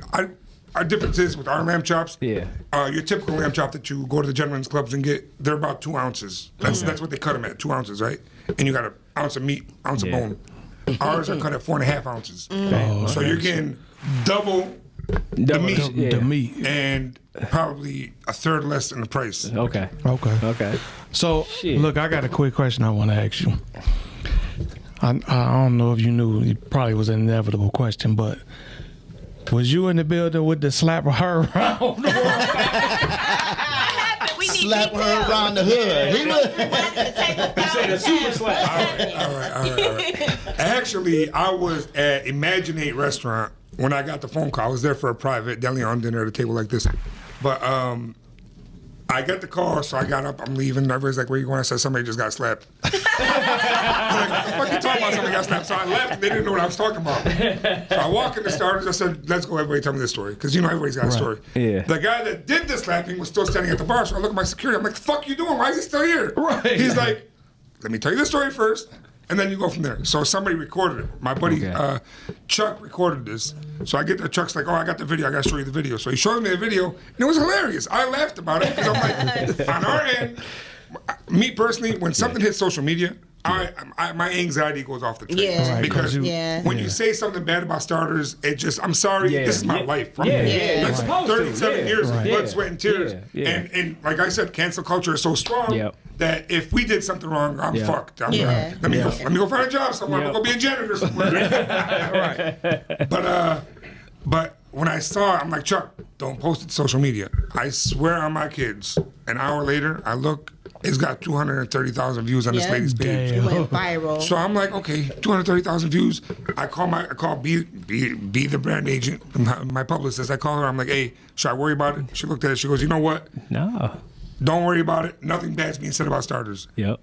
Our difference is with our lamb chops. Yeah. Your typical lamb chop that you go to the gentlemen's clubs and get, they're about 2 ounces. That's what they cut them at, 2 ounces, right? And you got an ounce of meat, ounce of bone. Ours are cut at 4.5 ounces. So you're getting double the meat The meat. and probably a third less in the price. Okay. Okay. So, Shit. look, I got a quick question I want to ask you. I don't know if you knew. It probably was an inevitable question, but was you in the building with the slapper her around? Slap her around the hood. He was, Say the super slap. All right. Actually, I was at Imaginate Restaurant when I got the phone call. I was there for a private DeLeon dinner at a table like this. But I got the call, so I got up, I'm leaving. Everybody's like, where you going? I said, somebody just got slapped. I'm like, what the fuck you talking about? Somebody got slapped. So I left, and they didn't know what I was talking about. So I walk in the Starters, I said, let's go, everybody tell me this story. Because you know everybody's got a story. Yeah. The guy that did the slapping was still standing at the bar, so I look at my security, I'm like, the fuck you doing? Why is he still here? Right. He's like, let me tell you the story first, and then you go from there. So somebody recorded it. My buddy Chuck recorded this. So I get there, Chuck's like, oh, I got the video. I got to show you the video. So he showed me the video, and it was hilarious. I laughed about it because I'm like, on our end, me personally, when something hits social media, my anxiety goes off the train. Yeah. Right, Because 'cause when you say something bad about Starters, it just, I'm sorry, this is my life. That's You're supposed to. 37 years of blood, sweat, and tears. Yeah. And like I said, cancel culture is so strong Yep. that if we did something wrong, I'm fucked. Let me Yeah. go find a job somewhere. I'm gonna go be a janitor somewhere. But when I saw it, I'm like, Chuck, don't post it to social media. I swear on my kids. An hour later, I look, it's got 230,000 views on this Yeah. lady's page. It went viral. So I'm like, okay, 230,000 views. I call B the brand agent, my publicist. I call her. I'm like, hey, should I worry about it? She looked at it. She goes, you know what? No. Don't worry about it. Nothing bad's being said about Starters. Yep.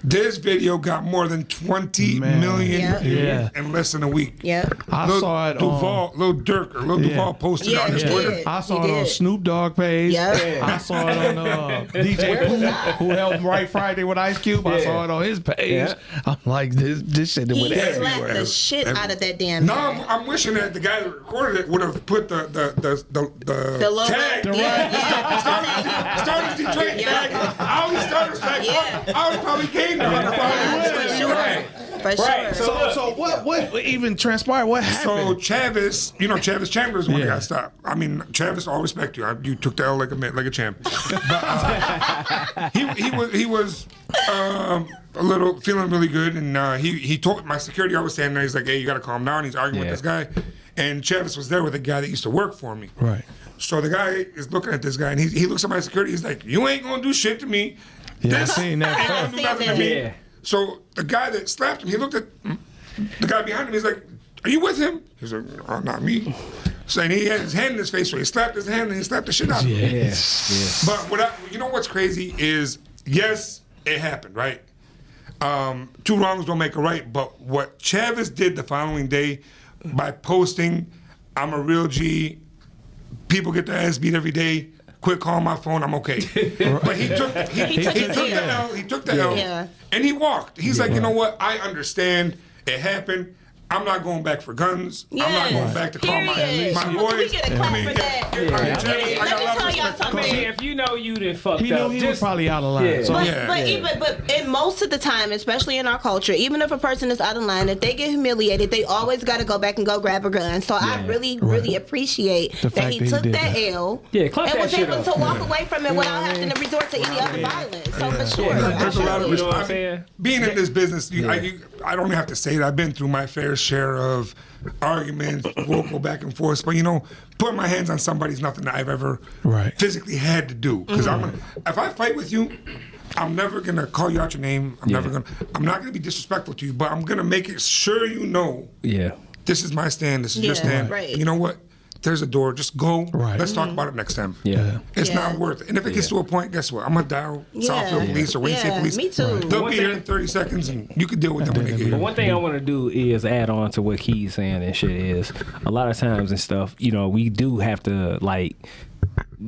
This video got more than 20 million Yeah. in less than a week. Yep. I saw it on. Lil Durk or Lil Duval posted it Yeah, on his he Twitter. did. I saw He it on did. Snoop Dogg page. Yep. I saw it on DJ Pooh, who helped write Friday with Ice Cube. I saw it on his page. Yeah. I'm like, this shit went He slapped everywhere. the shit out of that damn Now guy. I'm wishing that the guy that recorded it would have put the logo. tag. Yeah. Starters Detroit Yeah. tag. All these Starters tag. Yeah. I would probably came there. For sure. For sure. So what even transpired? What happened? So Chavis, you know Chavis Chandler's one that Yeah. got stopped. I mean, Chavis, all respect you. You took the L like a champ. But he was a little feeling really good, and he told my security. I was standing there. He's like, "Hey, you got to calm down." He's arguing with this guy, and Chavis was there with a guy that used to work for me. Right. So the guy is looking at this guy, and he looks at my security. He's like, "You ain't gonna do shit to me. Yeah, I This seen ain't that. gonna do nothing to me." Yeah. So the guy that slapped him, he looked at the guy behind him. He's like, "Are you with him?" He's like, "Oh, not me." So and he had his hand in his face, so he slapped his hand and he slapped the shit out of him. Yeah. But you know what's crazy is, yes, it happened, right? Two wrongs don't make a right. But what Chavis did the following day by posting, "I'm a real G. People get their ass beat every day. Quit calling my phone. I'm okay." But he took the L. He took the L, Yeah. and he walked. He's like, you know what? I understand. It happened. I'm not going back for guns. I'm not Yes. going back to call my Period. boys. We get a clap for that. I got a Let lot me of tell y'all respect for something. See, if you know you done fucked He knew up, he was just probably out of line. Yeah. So, But in most of the time, especially in our culture, even if a person is out of line, if they get humiliated, they always got to go back and go grab a gun. So I really appreciate The that fact he that he took did that that. L Yeah, clap and that was shit able up. to walk away from it without having to resort to any other violence. So for sure, There's a lot of You know what I'm respect. saying? Being in this business, I don't have to say it. I've been through my fair share of arguments, we'll go back and forth. But putting my hands on somebody's nothing that I've ever physically had to do. Because if I fight with you, I'm never gonna call you out your name. I'm not gonna be disrespectful to you. But I'm gonna make it sure you know. Yeah. This is my stand. This is your stand. Right. You know what? There's a door. Just go. Right. Let's talk about it next time. Yeah. It's not worth it. And if it gets to a point, guess what? I'm going to dial Southfield Police or Wayne State Police. Me too. They'll be here in 30 seconds and you can deal with them when they get But here. one thing I want to do is add on to what Key's saying and shit is a lot of times and stuff, we do have to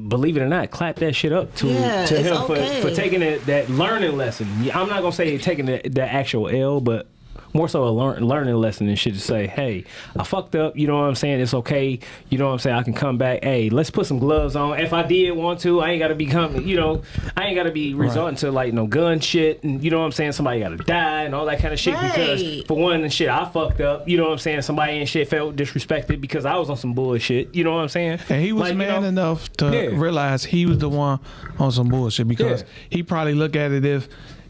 believe it or not, clap that shit up to him for taking that learning lesson. I'm not gonna say taking the actual L, but more so a learning lesson and shit to say, hey, I fucked up, you know what I'm saying? It's okay, you know what I'm saying? I can come back. Hey, let's put some gloves on. If I did want to, I ain't gotta I ain't gotta be resorting to no gun shit and you know what I'm saying? Somebody gotta die and all that kind of shit because for one shit, I fucked up, you know what I'm saying? Somebody and shit felt disrespected because I was on some bullshit, you know what I'm saying? And he was man enough to realize he was the one on some bullshit because he probably look at it if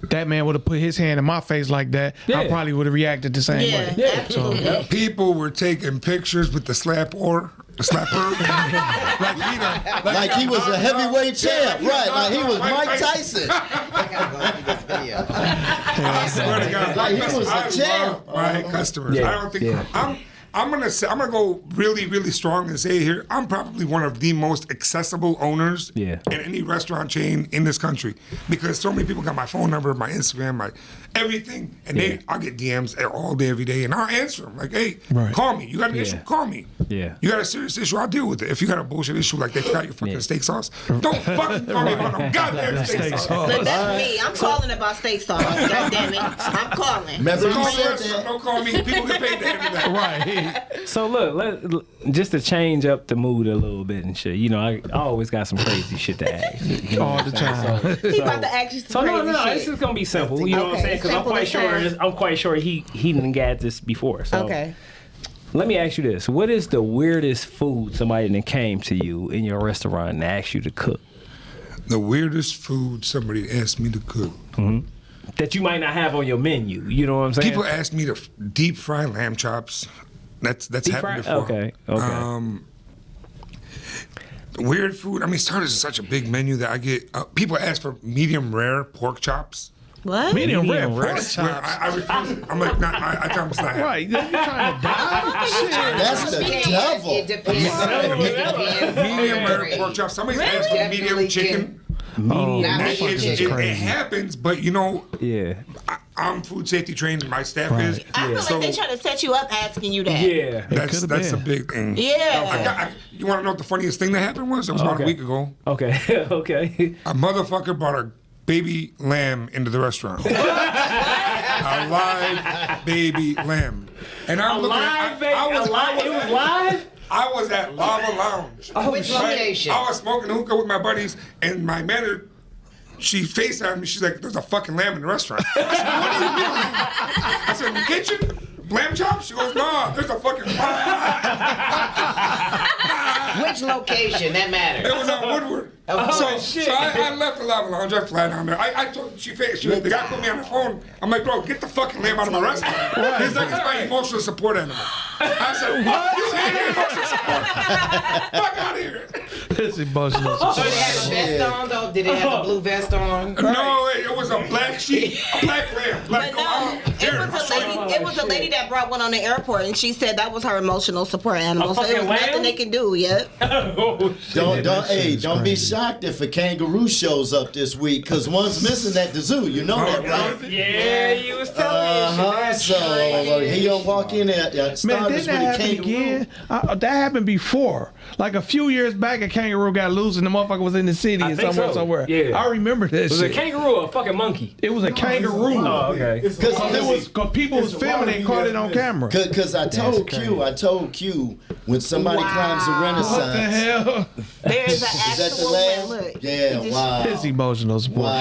that man would have put his hand in my face like that, I probably would have reacted the same way. Absolutely. People were taking pictures with the slapper. Like he was a heavyweight champ, right? Like he was Mike Tyson. I gotta go see this video. I swear to God, Like he was a champ. my customers. I don't think I'm gonna go really, really strong and say here, I'm probably one of the most accessible owners in any restaurant chain in this country because so many people got my phone number, my Instagram, my everything, and I'll get DMs all day, every day, and I'll answer them like, hey, call me. You got an issue? Call me. Yeah. You got a serious issue? I'll deal with it. If you got a bullshit issue like they forgot your fucking steak sauce, don't fucking call me about no goddamn steak sauce. Look, that's me. I'm calling about steak sauce. God damn it. I'm calling. Remember you Call said us, that. don't call me. People get paid to handle that. Right. So look, just to change up the mood a little bit and shit. I always got some crazy shit to ask. You know All the time. He about to ask you some So crazy no, shit. this is gonna be simple. You know what I'm saying? Because I'm quite sure he didn't got this before. So let me ask you this: what is the weirdest food somebody that came to you in your restaurant and asked you to cook? The weirdest food somebody asked me to cook. That you might not have on your menu. You know what I'm saying? People ask me to deep fry lamb chops. That's happened before. Okay. Weird food. I mean, starters is such a big menu that I get. People ask for medium rare pork chops. What? Medium rare rare. pork I swear, chops. I refuse it. I'm like, nah, I tell them it's not happening. Right. You trying to die? That's the devil. It depends. Medium rare pork chops. Somebody's asked for medium Definitely chicken. Oh, Not that me. fucking is It crazy. happens, but Yeah. I'm food safety trained. My staff is. I feel So like they try to set you up asking you that. Yeah. that's could've a been. big thing. Yeah. You want to know what the funniest thing that happened was? It was about a week ago. Okay. Okay. A motherfucker brought a baby lamb into the restaurant. A live baby lamb. And I'm looking at It was live. I was at Lava Lounge. Which location? I was smoking hookah with my buddies, and my manager, she FaceTimed me. She's like, "There's a fucking lamb in the restaurant." I said, "What do you mean?" I said, "In the kitchen? Lamb chops?" She goes, "Nah, there's a fucking Which location? That matters. It was on Woodward. So I left the Lava Lounge. I fly down there. I told the guy put me on the phone. I'm like, "Bro, get the fucking lamb out of my restaurant." He's like, "It's my emotional support animal." I said, "What? You ain't emotional support? Fuck out of here." It's emotional. Did it have a vest on though? Did it have a blue vest on? No, it was a black sheep, a black lamb. But no, it was a lady that brought one on the airport, and she said that was her emotional support animal. So it was nothing they can do. Yep. Don't be shocked if a kangaroo shows up this week, because one's missing at the zoo. You know that, right? Yeah, you was telling me So he don't walk in at Man, Starters didn't with that a happen kangaroo. again? That happened before. Like a few years back, a kangaroo got loose and the motherfucker was in the city I and think somewhere. so. Yeah. I remember this Was it a shit. kangaroo or a fucking monkey? It was a kangaroo. Oh, okay. Because people was filming it and caught it on camera. Because I told Q, when somebody climbs the What the Renaissance, hell? There's an is that the actual last? one. Look. Yeah, He just- wow. His emotional support.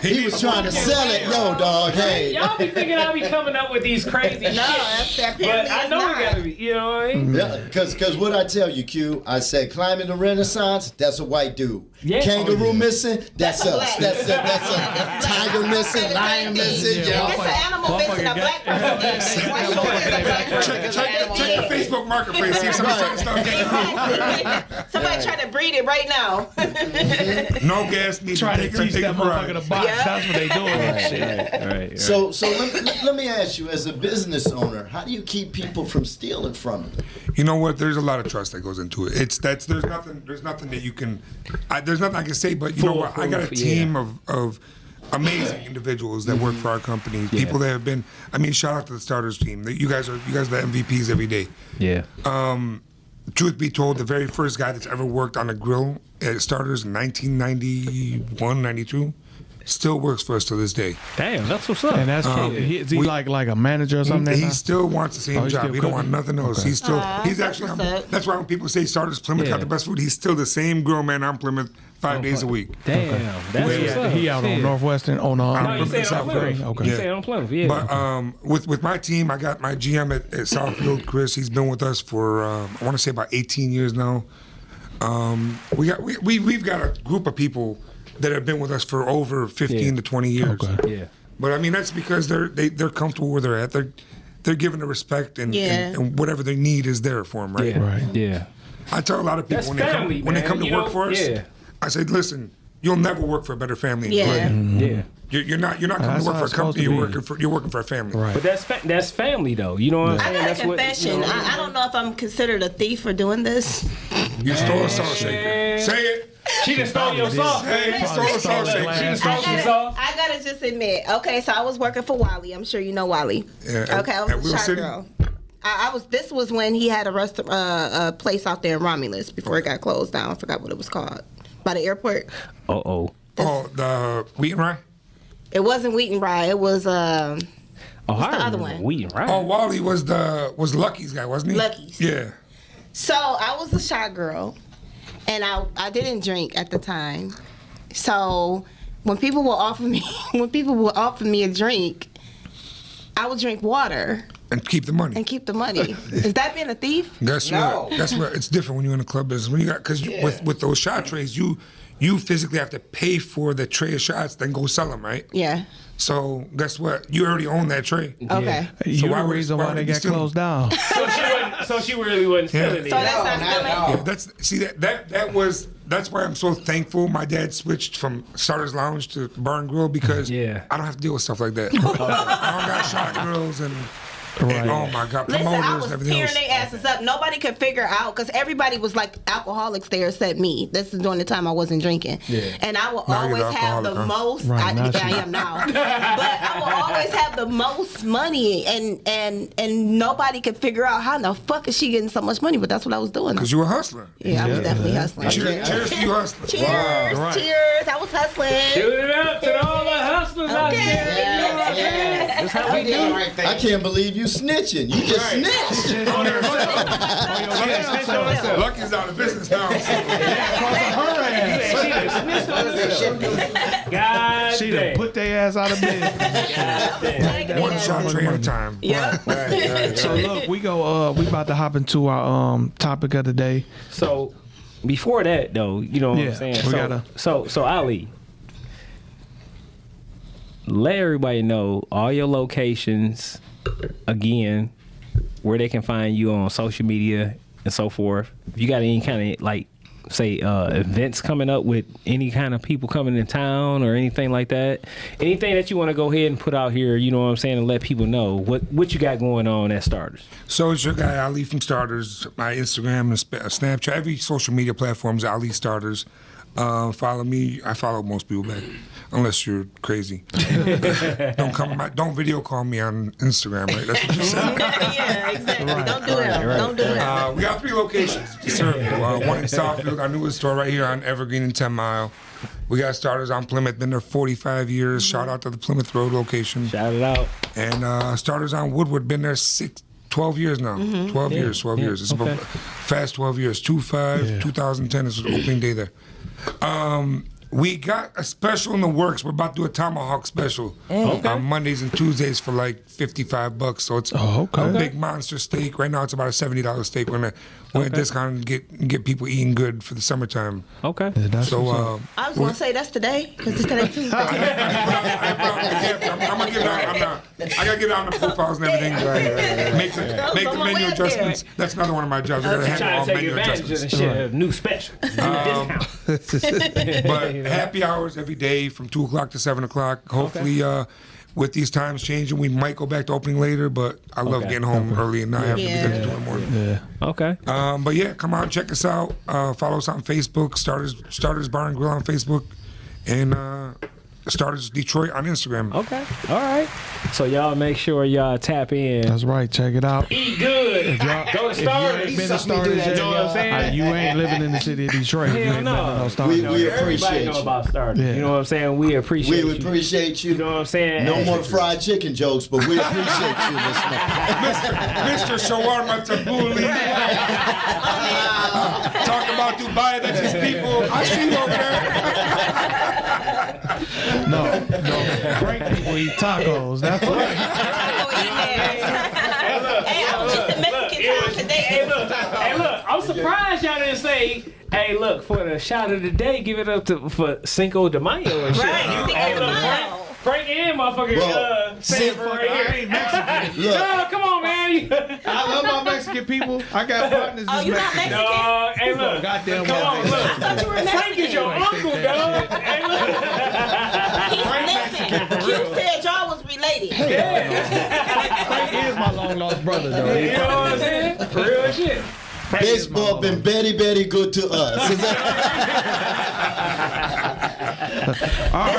He was trying to sell it, yo, dog. Hey, Y'all be thinking I be coming up with these crazy shit. No, that's apparently But I it's know not. it gotta be, you know what I mean? yeah, because what I tell you, Q, I said climbing the Renaissance, that's a white dude. Yeah. Kangaroo missing, that's a us. black. That's a tiger missing, lion missing, It's yo. an animal missing a black person. Why should it be a black person? Check the Facebook marketplace. See if somebody's trying to start Exactly. Somebody trying to breed it right now. No gas needed. Trying to teach Take that a motherfucker ride. to box. Yeah. That's what they doing. Right. So let me ask you, as a business owner, how do you keep people from stealing from you? You know what? There's a lot of trust that goes into it. There's nothing that you can. There's nothing I can say. But you know what? I got a team of amazing individuals that work for our company. People that have been. I mean, shout out to the starters team. You guys are the MVPs every day. Yeah. Truth be told, the very first guy that's ever worked on a grill at Starters in 1991, 92, still works for us to this day. Damn, that's what's up. And that's is he like a manager or something? He now? still wants the same he's job. still He don't cooking? want nothing else. Okay. He's actually. that's what's up. That's why when people say Starters Plymouth got the best food, he's still the same grill man on Plymouth 5 days a week. Damn, that's He what's up. out on Shit. Northwestern on No, you Plymouth, said on South Plymouth. Okay. You said on Plymouth, yeah. But with my team, I got my GM at Southfield, Chris. He's been with us for I want to say about 18 years now. We've got a group of people that have been with us for over 15 to 20 years. yeah. But I mean that's because they're comfortable where they're at. They're given the respect and whatever they need is there for them, right? Yeah. Right. Yeah. I tell a lot of people That's when family, they come man. to You work know, for us, yeah. I said, listen, you'll never work for a better family. in your Yeah. life. Yeah. You're not coming That's to work how for a it's supposed company. to You're working for a family. Right. But that's family though. You know what I'm I saying? got a That's confession. What, you know, I don't know if I'm considered a thief for doing this. You stole a salt shaker. Say it. she done stole your sauce. Hey, you stole a salt shaker. She done stole some sauce. I gotta just admit. Okay, so I was working for Wally. I'm sure you know Wally. Yeah, Okay, I at was Wheel a shot City? girl. I was. This was when he had a place out there in Romulus before it got closed down. I forgot what it was called. By the airport. Oh. Oh, the wheat and rye. It wasn't Wheat and Rye. It was Oh, the I other remember one? Wheat, right? Oh, Wally was Lucky's guy, wasn't he? Lucky's. Yeah. So I was a shot girl, and I didn't drink at the time. So when people would offer me a drink, I would drink water And keep the money. and keep the money. Is that being a thief? That's No. what. That's what. It's different when you're in a club business. When you got because with those shot trays, you physically have to pay for the tray of shots, then go sell them, right? Yeah. So guess what? You already own that tray. Okay. You're why the would- reason why why would they it be got stealing? closed down. So she really wasn't stealing it. So that's not not at stealing? all. Yeah, that's why I'm so thankful my dad switched from Starters Lounge to Bar and Grill because Yeah. I don't have to deal with stuff like that. I don't got shot grills and oh my God, Listen, promoters I and was everything tearing else. their asses up. Nobody could figure out because everybody was like alcoholics there except me. This is during the time I wasn't drinking. Yeah. And I will Now you're always the have the alcoholic, huh? most. Right, I now she- am now. But I will always have the most money, and nobody could figure out how in the fuck is she getting so much money. But that's what I was doing. Because you a hustler. Yeah, I was definitely hustling. Cheers to you hustling. Cheers, Right. cheers. I was hustling. Shoot it up to all the hustlers out there. That's how we do. Right there. I can't believe you snitching. You just snitched. Lucky's out of business now. God She done damn. put their ass out of bed. One shot tray at a time. Yeah. So look, we about to hop into our topic of the day. So before that though, you know what Yeah, I'm saying? we So, gotta- so Ali, let everybody know all your locations again, where they can find you on social media and so forth. If you got any kind of like say events coming up with any kind of people coming in town or anything like that, anything that you want to go ahead and put out here, you know what I'm saying, and let people know what you got going on at Starters. So it's your guy Ali from Starters. My Instagram and Snapchat, every social media platform is Ali Starters. Follow me. I follow most people back, unless you're crazy. Don't video call me on Instagram, right? That's what you said. Yeah, exactly. Don't do it. Don't do it. We got 3 locations to serve you. One in Southfield, our newest store right here on Evergreen and 10 Mile. We got Starters on Plymouth, been there 45 years. Shout out to the Plymouth Road location. Shout it out. And Starters on Woodward, been there 12 years now. 12 years. It's about fast 12 years. 2010 is the opening day there. We got a special in the works. We're about to do a tomahawk special on Mondays and Tuesdays for like $55. So it's a big monster steak. Right now it's about a $70 steak. We're gonna discount and get people eating good for the summertime. Okay. Yeah, So I was gonna say that's today because it's today Tuesday. I'm gonna get it out. I gotta get it out on the profiles and everything. Make the menu adjustments. That's another one of my jobs. I gotta handle all menu adjustments. New special. New discount. But happy hours every day from 2 o'clock to 7 o'clock. Hopefully, with these times changing, we might go back to opening later. But I love getting home early and not having to be there to 2 in the morning. Yeah. Okay. But yeah, come on, check us out. Follow us on Facebook, Starters Bar and Grill on Facebook, and Starters Detroit on Instagram. Okay. All right. So y'all make sure y'all tap in. That's right. Check it out. Eat good. Go to Starters. If you ain't been to Starters yet, You know what I'm saying? you ain't living in the city of Detroit. if you Hell ain't no. been to no Starters. We Everybody appreciate know you. about Starters. Yeah. You know what I'm saying? We appreciate We you. appreciate you. You know what I'm saying? No more fried chicken jokes, but we appreciate you listening. Mr. Shawarma Tabbouleh. Talk about Dubai, that's his people. I see you over there. No. Frank people eat tacos. That's right. Hey, I was just in Mexican town today. Hey, look, I'm surprised y'all didn't say, hey, look, for the shot of the day, give it up for Cinco de Mayo and shit. Right, Hey, look, Frank and motherfucker Sanford right I here. ain't Mexican. No, come on, man. I love my Mexican people. I got partners Oh, that's you not Mexican. Mexican? No, hey, look. Goddamn Come on, well. look. I thought you were Mexican. Frank is your uncle, dog. Hey, look. Listen, you said y'all was related. Frank is my long lost brother, though. You know what I'm saying? Real shit. Baseball been very good to us. This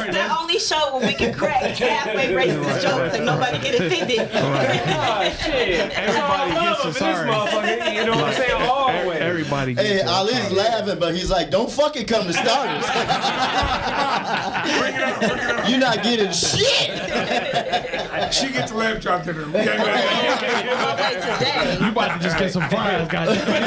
is the only show where we can crack halfway racist jokes and nobody get offended. Oh, shit. Everybody gets a a sorry. motherfucker. You know what I'm saying? All the way. Everybody gets Hey, a Ali's laughing, but he's like, don't fucking come to Starters. You're not getting shit. She gets a lamb chop dinner. But wait, today. You about to just get some fries, goddamn.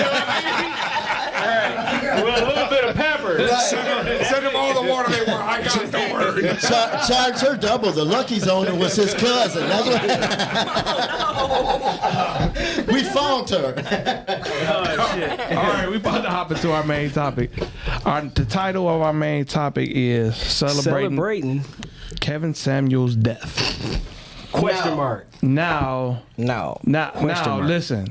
With a little bit of pepper. Send them all the water they want. I got it, don't worry. Charged her double. The Lucky's owner was his cousin. That's what. We found her. Oh, shit. All right, we about to hop into our main topic. The title of our main topic is celebrating Kevin Samuel's death. Question mark. Now, mark. listen.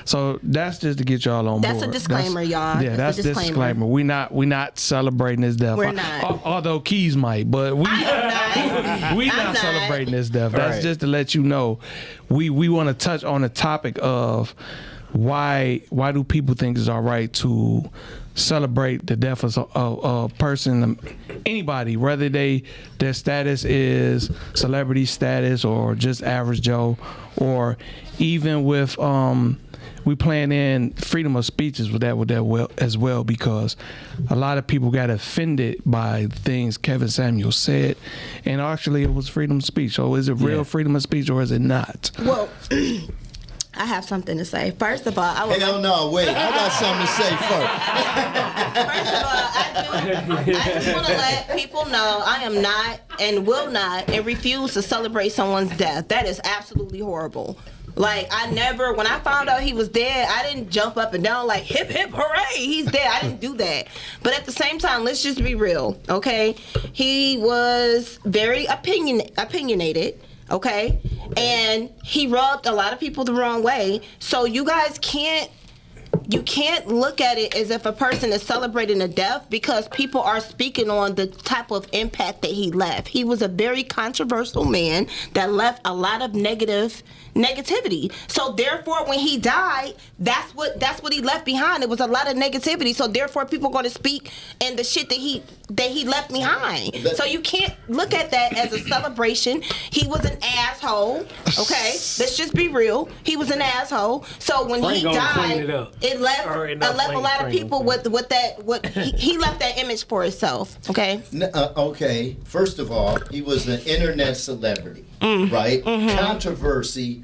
So that's just to get y'all on board. That's a disclaimer, y'all. Yeah, that's a disclaimer. We not celebrating his death. We're not. Although Keys might, but we not celebrating his death. That's Right. just to let you know. We want to touch on the topic of why do people think it's all right to celebrate the death of a person, anybody, whether their status is celebrity status or just average Joe, or even with we playing in freedom of speeches with that as well, because a lot of people got offended by things Kevin Samuel said, and actually it was freedom of speech. So is it real freedom of speech or is it not? Well, I have something to say. First of all, I would Hell no, wait. I got something to say first. First of all, I just want to let people know I am not and will not and refuse to celebrate someone's death. That is absolutely horrible. Like, when I found out he was dead, I didn't jump up and down like, hip, hip, hooray, he's dead. I didn't do that. But at the same time, let's just be real, okay? He was very opinionated. Okay? And he rubbed a lot of people the wrong way. So you guys can't you can't look at it as if a person is celebrating a death because people are speaking on the type of impact that he left. He was a very controversial man that left a lot of negativity. So therefore, when he died, that's what he left behind. It was a lot of negativity. So therefore, people are going to speak and the shit that he left behind. So you can't look at that as a celebration. He was an asshole. Okay, let's just be real. He was an asshole. So when he died, it left a lot of people with that. He left that image for himself. Okay. Okay. First of all, he was an internet celebrity, right? Controversy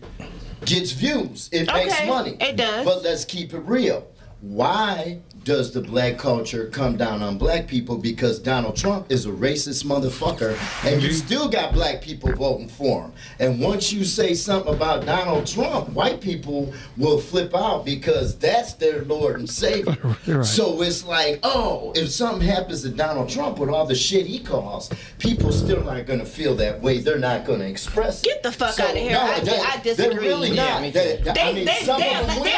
gets views. It makes money. It does. But let's keep it real. Why does the black culture come down on black people? Because Donald Trump is a racist motherfucker, and you still got black people voting for him. And once you say something about Donald Trump, white people will flip out because that's their Lord and Savior. Right. So it's like, oh, if something happens to Donald Trump with all the shit he caused, people still aren't going to feel that way. They're not going to express it. Get the fuck out of here. No, I disagree. They're really not. They'll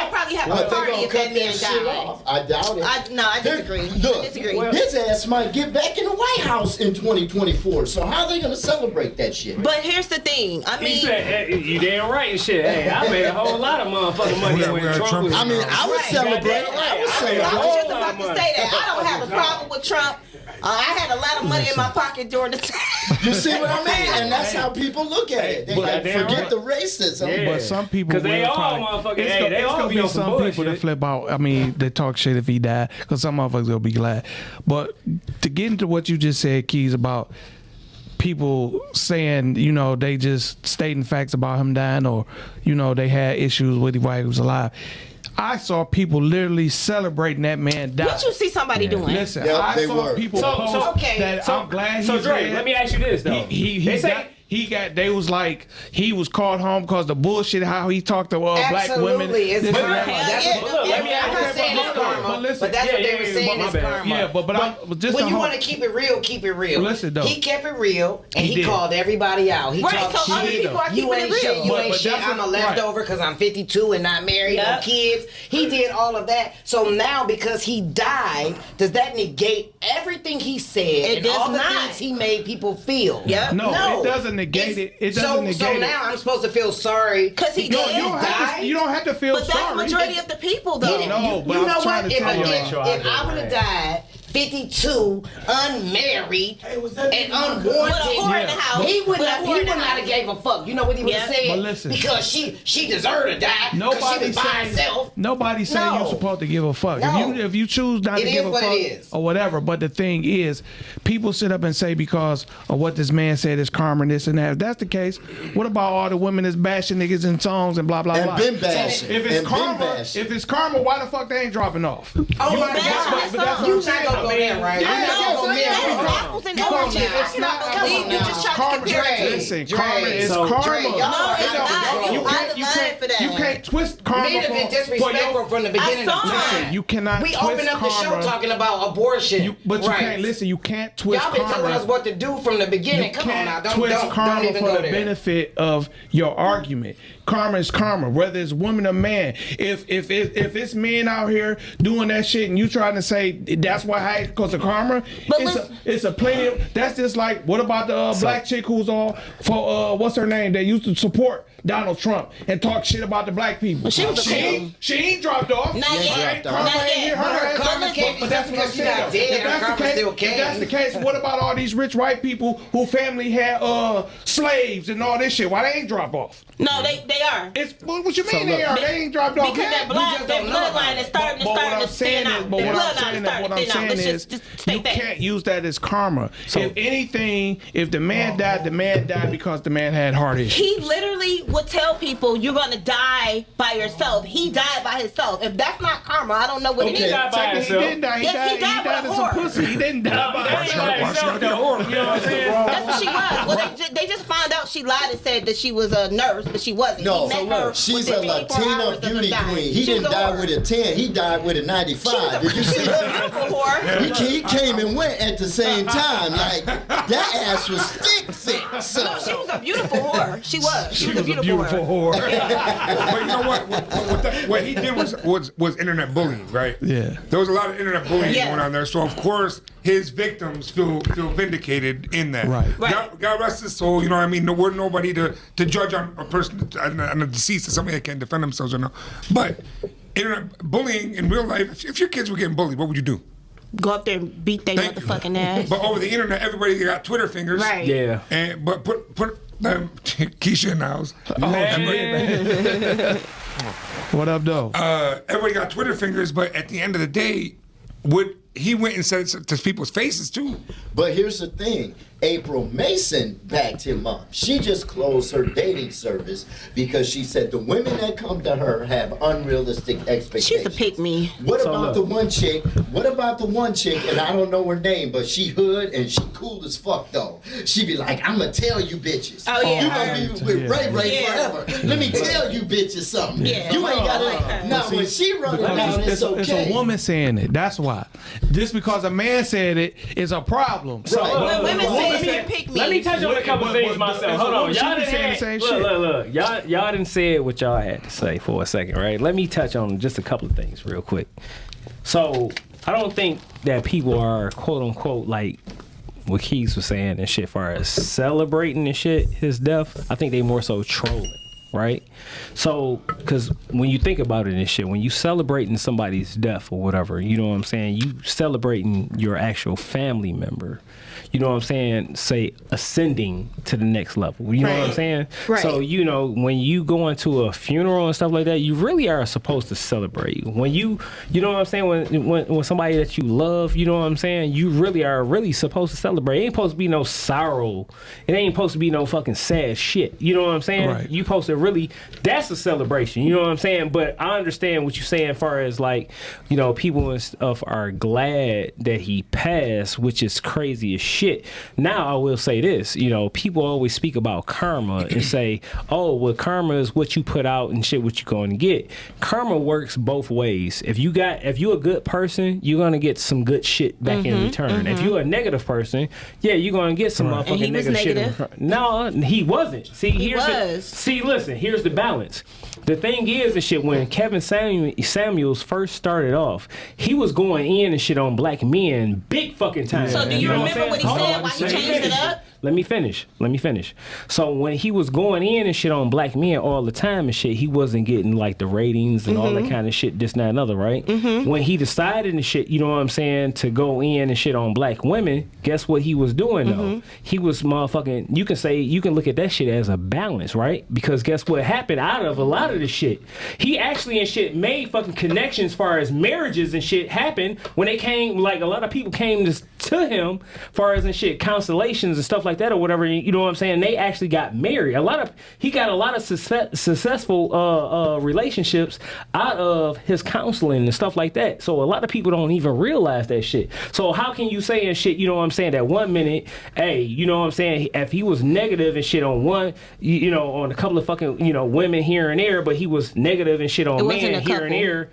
probably have a party if that man died. I doubt it. I disagree. Look, I disagree. His ass might get back in the White House in 2024. So how are they gonna celebrate that shit? But here's the thing. I mean, he said, hey, you damn right and shit. Hey, I made a whole lot of motherfucking money when Trump was. I mean, I would celebrate. I was just about to say that. I don't have a problem with Trump. I had a lot of money in my pocket during the time. You see what I mean? And that's how people look at it. They like forget the racism. Yeah. But some people, because they all motherfucking, they all be on some people bullshit. that flip out. I mean, they talk shit if he died, because some motherfuckers will be glad. But to get into what you just said, Keys, about people saying, you know, they just stating facts about him dying, or, you know, they had issues with him while he was alive. I saw people literally celebrating that man dying. What you see somebody doing? Listen, I saw people post that I'm glad he's dead. Let me ask you this, though. They was like, he was called home because the bullshit, how he talked to black women. It's karma. But that's what they were saying is karma. Yeah, but when you want to keep it real, keep it real. Listen, though. He kept it real, and he called everybody out. He talked so other shit. people are keeping You ain't it real. shit. You ain't shit. I'm a leftover because I'm 52 and not married, no kids. He did all of that. So now, because he died, does that negate everything he said and all the things he made people feel? Yeah. No, it doesn't negate it. It doesn't negate it. So now I'm supposed to feel sorry because he died? You don't have to feel sorry. But that's the majority of the people, though. No, but you know I'm trying what? to tell you. If I would have died 52, unmarried, and unwanted, he would not have gave a fuck. You know what he would have said? But listen, because she deserved to die. Nobody's saying you're supposed to give a fuck. No. If you choose not to give a fuck or whatever. But the thing is, people sit up and say because of what this man said is karma and this and that. If that's the case, what about all the women that's bashing niggas in songs and blah blah blah? And been bashing. So if it's karma, why the fuck they ain't dropping off? Oh my God! But that's You not gonna go there, right? Apples and oranges. It's not. You just trying to compare. Listen, karma is karma. You can't twist karma. Men have been disrespectful from the beginning of time. Listen, you cannot twist karma. We opened up the show talking about abortion. But you can't listen. You can't twist karma. Y'all been telling us what to do from the beginning. Come on now, don't even go there. For the benefit of your argument. Karma is karma, whether it's woman or man. If it's men out here doing that shit and you trying to say that's why because of karma, it's a plenty of. That's just like, what about the black chick who's all for what's her name? They used to support Donald Trump and talk shit about the black people. She ain't dropped off. Not yet. But that's what I'm saying. If that's the case, what about all these rich white people who family had slaves and all this shit? Why they ain't drop off? No, they are. What you mean they are? They ain't dropped off because yet. That bloodline is starting to stand out. But what I'm saying is, you can't use that as karma. If anything, if the man died because the man had heart issues. He literally would tell people, you're going to die by yourself. He died by himself. If that's not karma, I don't know what it is. He died by himself. He didn't die. He died as a pussy. He didn't die by himself. You know what I'm saying? That's what she was. Well, they just found out she lied and said that she was a nurse, but she wasn't. No, he met her she's a within 24 Latina hours of him beauty dying. queen. He She was didn't a die whore. with a 10. He died with a 95. Did you see She was a beautiful that? whore. He came and went at the same time. Like, that ass was thick. So. No, she was a beautiful whore. She was. She was a beautiful whore. But you know what he did was internet bullying, right? Yeah. There was a lot of internet bullying Yeah. going on there. So of course his victims feel vindicated in that. Right. God rest his soul. You know what I mean? We're nobody to judge on a person on a deceased or somebody that can't defend themselves or no. But internet bullying in real life, if your kids were getting bullied, what would you do? Go up there and beat their Thank you. motherfucking ass. But over the internet, everybody got Twitter fingers. Right. Yeah. And but put Keisha in the house. What up, though? Everybody got Twitter fingers, but at the end of the day, he went and said it to people's faces too. But here's the thing. April Mason backed him up. She just closed her dating service because she said the women that come to her have unrealistic expectations. She's a pick me. What about the one chick? What about the one chick? And I don't know her name, but she hood and she cool as fuck though. She be like, "I'ma tell you bitches. Oh, yeah. You gonna be with Ray Yeah. forever. Let me tell you bitches something. Yeah. You ain't got like her. it. Now when she run it down, it's okay. It's a woman saying it. That's why. Just because a man said it is a problem. So, Right. When women Let say me- pick me. Let me touch on a couple things myself. Hold on, y'all didn't saying the same shit. Look. Y'all didn't say what y'all had to say for a second, right? Let me touch on just a couple of things real quick. So I don't think that people are quote unquote like what Keys was saying and shit, as far as celebrating and shit his death. I think they more so trolling. Right? So, because when you think about it and shit, when you celebrating somebody's death or whatever, you know what I'm saying? You celebrating your actual family member. You know what I'm saying? Say, ascending to the next level. You know what I'm saying? Right. So, you know, when you go into a funeral and stuff like that, you really are supposed to celebrate. When you know what I'm saying? When somebody that you love, you know what I'm saying? You really are supposed to celebrate. It ain't supposed to be no sorrow. It ain't supposed to be no fucking sad shit. You know what I'm saying? Right. You supposed to really, that's a celebration. You know what I'm saying? But I understand what you're saying as far as like, you know, people and stuff are glad that he passed, which is crazy as shit. Now I will say this, you know, people always speak about karma and say, oh, well, karma is what you put out and shit what you're going to get. Karma works both ways. If you're a good person, you're going to get some good shit back in return. If you're a negative person, yeah, you're going to get some motherfucking And he was negative shit. negative. No, he wasn't. See, was. Listen, here's the balance. The thing is and shit, when Kevin Samuels first started off, he was going in and shit on black men big fucking time. So do you know remember what he I'm saying? said? Why he changed it up? Let me finish. So when he was going in and shit on black men all the time and shit, he wasn't getting like the ratings and all that kind of shit, this, that, and other, right? When he decided and shit, you know what I'm saying, to go in and shit on black women, guess what he was doing though? He was motherfucking, you can look at that shit as a balance, right? Because guess what happened out of a lot of the shit? He actually and shit made fucking connections as far as marriages and shit happen when they came, like a lot of people came to him far as and shit, constellations and stuff like that or whatever, you know what I'm saying? They actually got married. He got a lot of successful relationships out of his counseling and stuff like that. So a lot of people don't even realize that shit. So how can you say and shit, you know what I'm saying, that 1 minute, hey, you know what I'm saying, if he was negative and shit on one, you know, on a couple of fucking, you know, women here and there, but he was negative and shit on men here and there.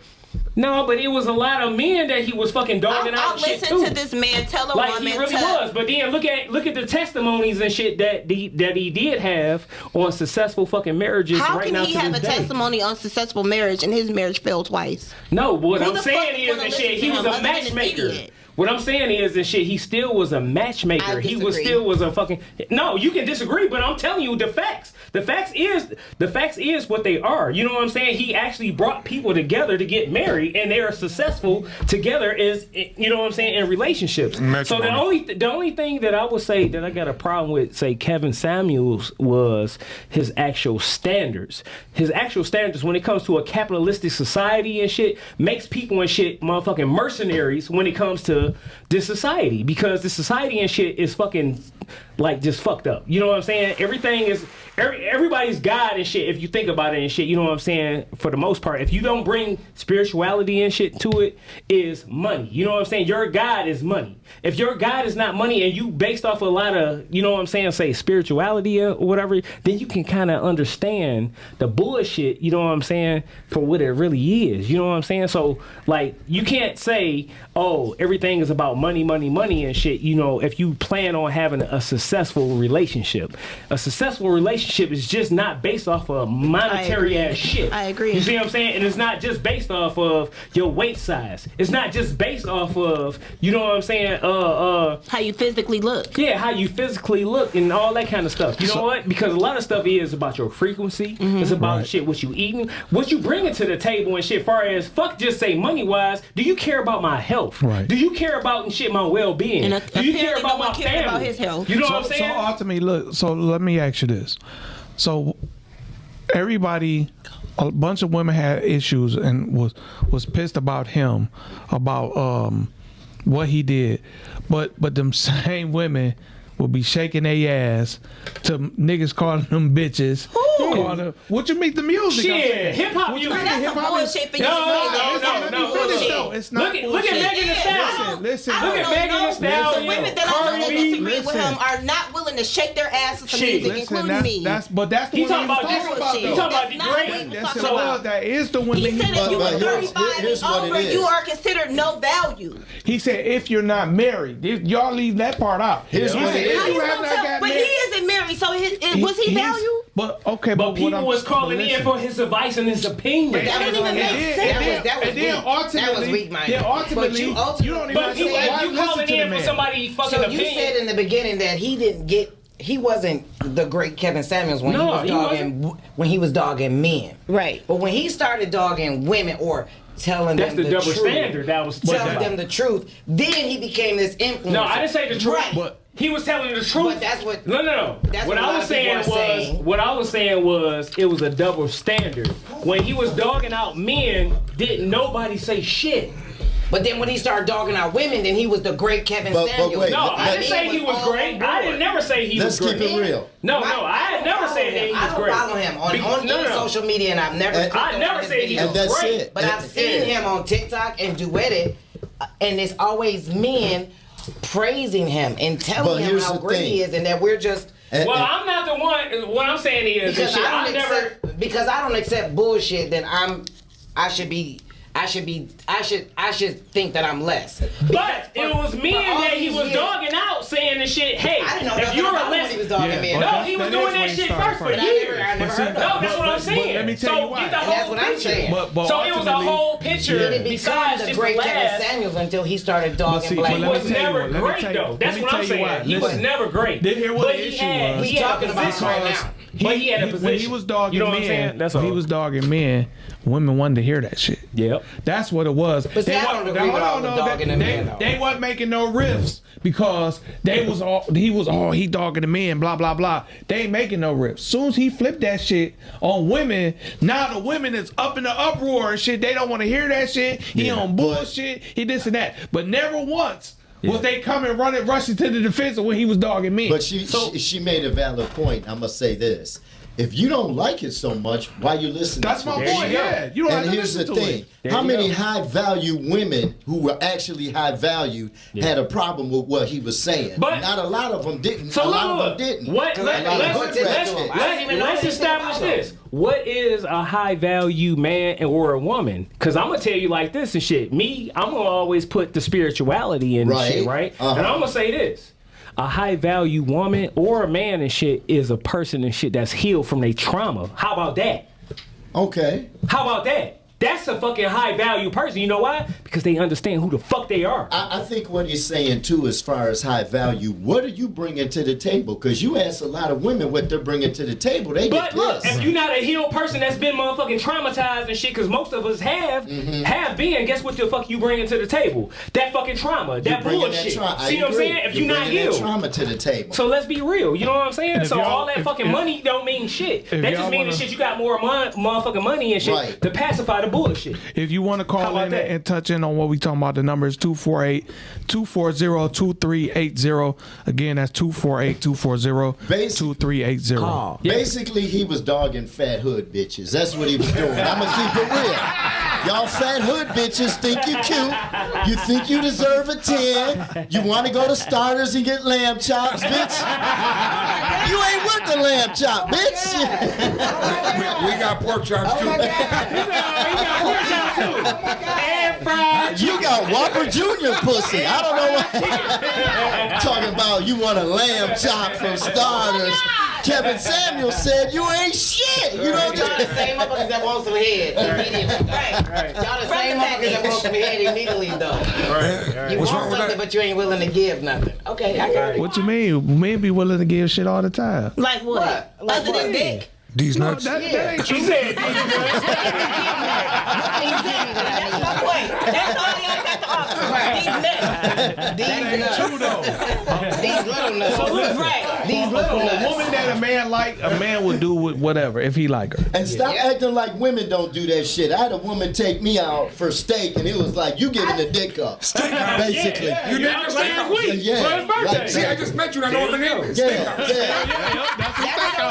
No, but it was a lot of men that he was fucking dogging out I'll and shit listen too. to this man tell a like woman he really to... was. But then look at the testimonies and shit that he did have on successful fucking marriages. How right can now he to have a this day. testimony on successful marriage and his marriage failed twice? No, what Who I'm the saying fuck is wanna and listen shit, to he was him a other than an matchmaker. idiot? What I'm saying is and shit, he still was a matchmaker. I He disagree. was a fucking. No, you can disagree, but I'm telling you the facts. The facts is what they are. You know what I'm saying? He actually brought people together to get married, and they are successful together. Is, you know what I'm saying, in relationships. So the only thing that I would say that I got a problem with, say, Kevin Samuels, was his actual standards. His actual standards when it comes to a capitalistic society and shit makes people and shit motherfucking mercenaries when it comes to to this society, because the society and shit is fucking like just fucked up. You know what I'm saying? Everything is everybody's God and shit. If you think about it and shit, you know what I'm saying? For the most part, if you don't bring spirituality and shit to it, is money. You know what I'm saying? Your God is money. If your God is not money and you based off a lot of, you know what I'm saying, say spirituality or whatever, then you can kind of understand the bullshit, you know what I'm saying, for what it really is. You know what I'm saying? So like you can't say, oh, everything is about money and shit, you know, if you plan on having a successful relationship. A successful relationship is just not based off of monetary ass shit. I agree. You see what I'm saying? And it's not just based off of your weight size. It's not just based off of, you know what I'm saying, how you physically look. Yeah, how you physically look and all that kind of stuff. You know what? Because a lot of stuff is about your frequency. It's about shit, what you eating, what you bringing to the table and shit. Far as fuck, just say money wise. Do you care about my health? Right. Do you care about and shit my well being? Do you care about my family? About his health. You know what I'm So saying? ultimately, look. So let me ask you this. So everybody, a bunch of women had issues and was pissed about him, about what he did, but them same women will be shaking their ass to niggas calling them bitches. Calling them, what you mean the music? Shit, hip hop music. That's some bullshit for you to say. No. It's not Look at Megan Thee Stallion. Listen. Look at Megan Thee The Stallion. women that Cardi I B. disagree with him are not willing to shake their asses to Shit. music, including me. That's the He one talking about talking this. about. He though. talking about That's not what degrading. he was Yes, talking about. that is the women. He said if you But were here's 35 what and it over, is. you are considered no value. He said if you're not married, y'all leave that part out. Here's He what said, it if is. How you you have gonna not tell? got But he married, isn't married, so was he he's- value? But okay, But what people I'm- was calling listen. in for his advice and his opinion. But that wouldn't even make sense. That was and then weak. ultimately, That was weak-minded. then ultimately, But you you don't even But have to you, why you listen calling to the in for man. somebody fucking So opinion. you said in the beginning that he wasn't the great Kevin Samuels when he was dogging men. Right. But when he started dogging women or telling That's them the the double truth, standard that was telling them the truth, then he became this influencer. No, I didn't say the truth. Right. But he was telling the truth. But that's what- No. that's What what a I lot was of people saying are was, saying. what I was saying was, it was a double standard. When he was dogging out men, didn't nobody say shit. But then when he started dogging out women, then he was the great Kevin But Samuels. wait, No, I didn't say he was all great. on I board. didn't never say he was Let's great. keep it real. No, I I had don't never follow said that him. he was I don't great. follow him on No. any social media, and I've never. And- clicked I on never his said he videos. was And that's great. it. But I've seen him on TikTok and Duetted, and it's always men praising him and But telling him here's how the great thing. he is, and that we're just. And- Well, I'm not the one. What I'm saying is, Because shit, I I don't never. accept, because I don't accept bullshit, then I should think that I'm less. But it was men that he was dogging out, saying the shit. Hey, I didn't know if nothing you're about a him when he was lesbian, dogging men. no, he was doing that shit first for years. I never heard of No, him. that's what I'm saying. let me tell so you why. get the And whole that's what I'm picture. saying. But So it was a ultimately- whole picture He didn't become besides the just great the Kevin last. Samuels until he started dogging see, black but He let me was tell you never what, let me great tell you- though. let That's me what tell I'm you saying. why. He was Listen. never great. Did hear what But the he issue had, was. he had a talking about position right now. But he had a position. When he was dogging you know what I'm men, saying? That's when all. he was dogging men, women wanted to hear that shit. Yep. That's what it was. But see, I don't agree with all the dogging the men, though. They wasn't making no riffs because he dogging the men, blah blah blah. They ain't making no riffs. Soon as he flipped that shit on women, now the women is up in the uproar and shit. They don't want to hear that shit. He on bullshit. He this and that. But never once was they coming rushing to the defense of when he was dogging men. But she made a valid point. I must say this. If you don't like it so much, why you listening that's to my it? point. Yeah, you don't have And to here's listen the to thing. it. How you many go. high value women who were actually high valued had a problem with what he was saying? But- not a lot of them didn't. So a lot look, of them didn't. What? A lot of hood rats did. Let's establish this. What is a high value man or a woman? Because I'm gonna tell you like this and shit. Me, I'm gonna always put the spirituality in Right. shit, right? Uh-huh. And I'm gonna say this. A high value woman or a man and shit is a person and shit that's healed from their trauma. How about that? Okay. How about that? That's a fucking high value person. You know why? Because they understand who the fuck they are. I think what he's saying too, as far as high value, what are you bringing to the table? Because you ask a lot of women what they're bringing to the table, they But get look, pissed. if you're not a healed person that's been motherfucking traumatized and shit, because most of us have been, guess what the fuck you bringing to the table? That fucking trauma, that Bringing bullshit. I See what I'm agree. saying? If you're not bringing that healed. trauma to the table. So let's be real, you know what I'm saying? if So y'all- all that if- fucking if- money don't mean shit. if That y'all just means wanna- that shit you got more motherfucking money and shit Right. to pacify the bullshit. If you want to How call about in that? and touch in on what we talking about, the number is 248-240-2380. Again, that's 248-240-2380. Call. Basically, he was dogging fat hood bitches. That's what he was doing. I'm gonna keep it real. Y'all fat hood bitches think you cute. You think you deserve a 10. You want to go to Starters and get lamb chops, bitch. You ain't worth the lamb chop, bitch. We got pork chops too. You got Whopper Jr. pussy. I don't know what. Talking about you want a lamb chop from Starters. Kevin Samuel said you ain't shit. You know, Y'all the same motherfuckers that want some head immediately. Right. Y'all the same motherfuckers that want some head immediately, though. You What's want wrong with something, that? but you ain't willing to give nothing. Okay, I got it. What you mean? Men be willing to give shit all the time. Like what? Like Other than dick. These nuts. That ain't true. He said, That's my point. That's all y'all got to offer. These nuts. True though. These little nuts. Right. These For little a nuts. woman that a man like, a man would do whatever if he like her. And stop acting like women don't do that shit. I had a woman take me out for steak, and it was like you giving the dick up. Basically. You didn't last week Yeah. for his birthday. Like- See, I just met you and I know what the name is. Yeah.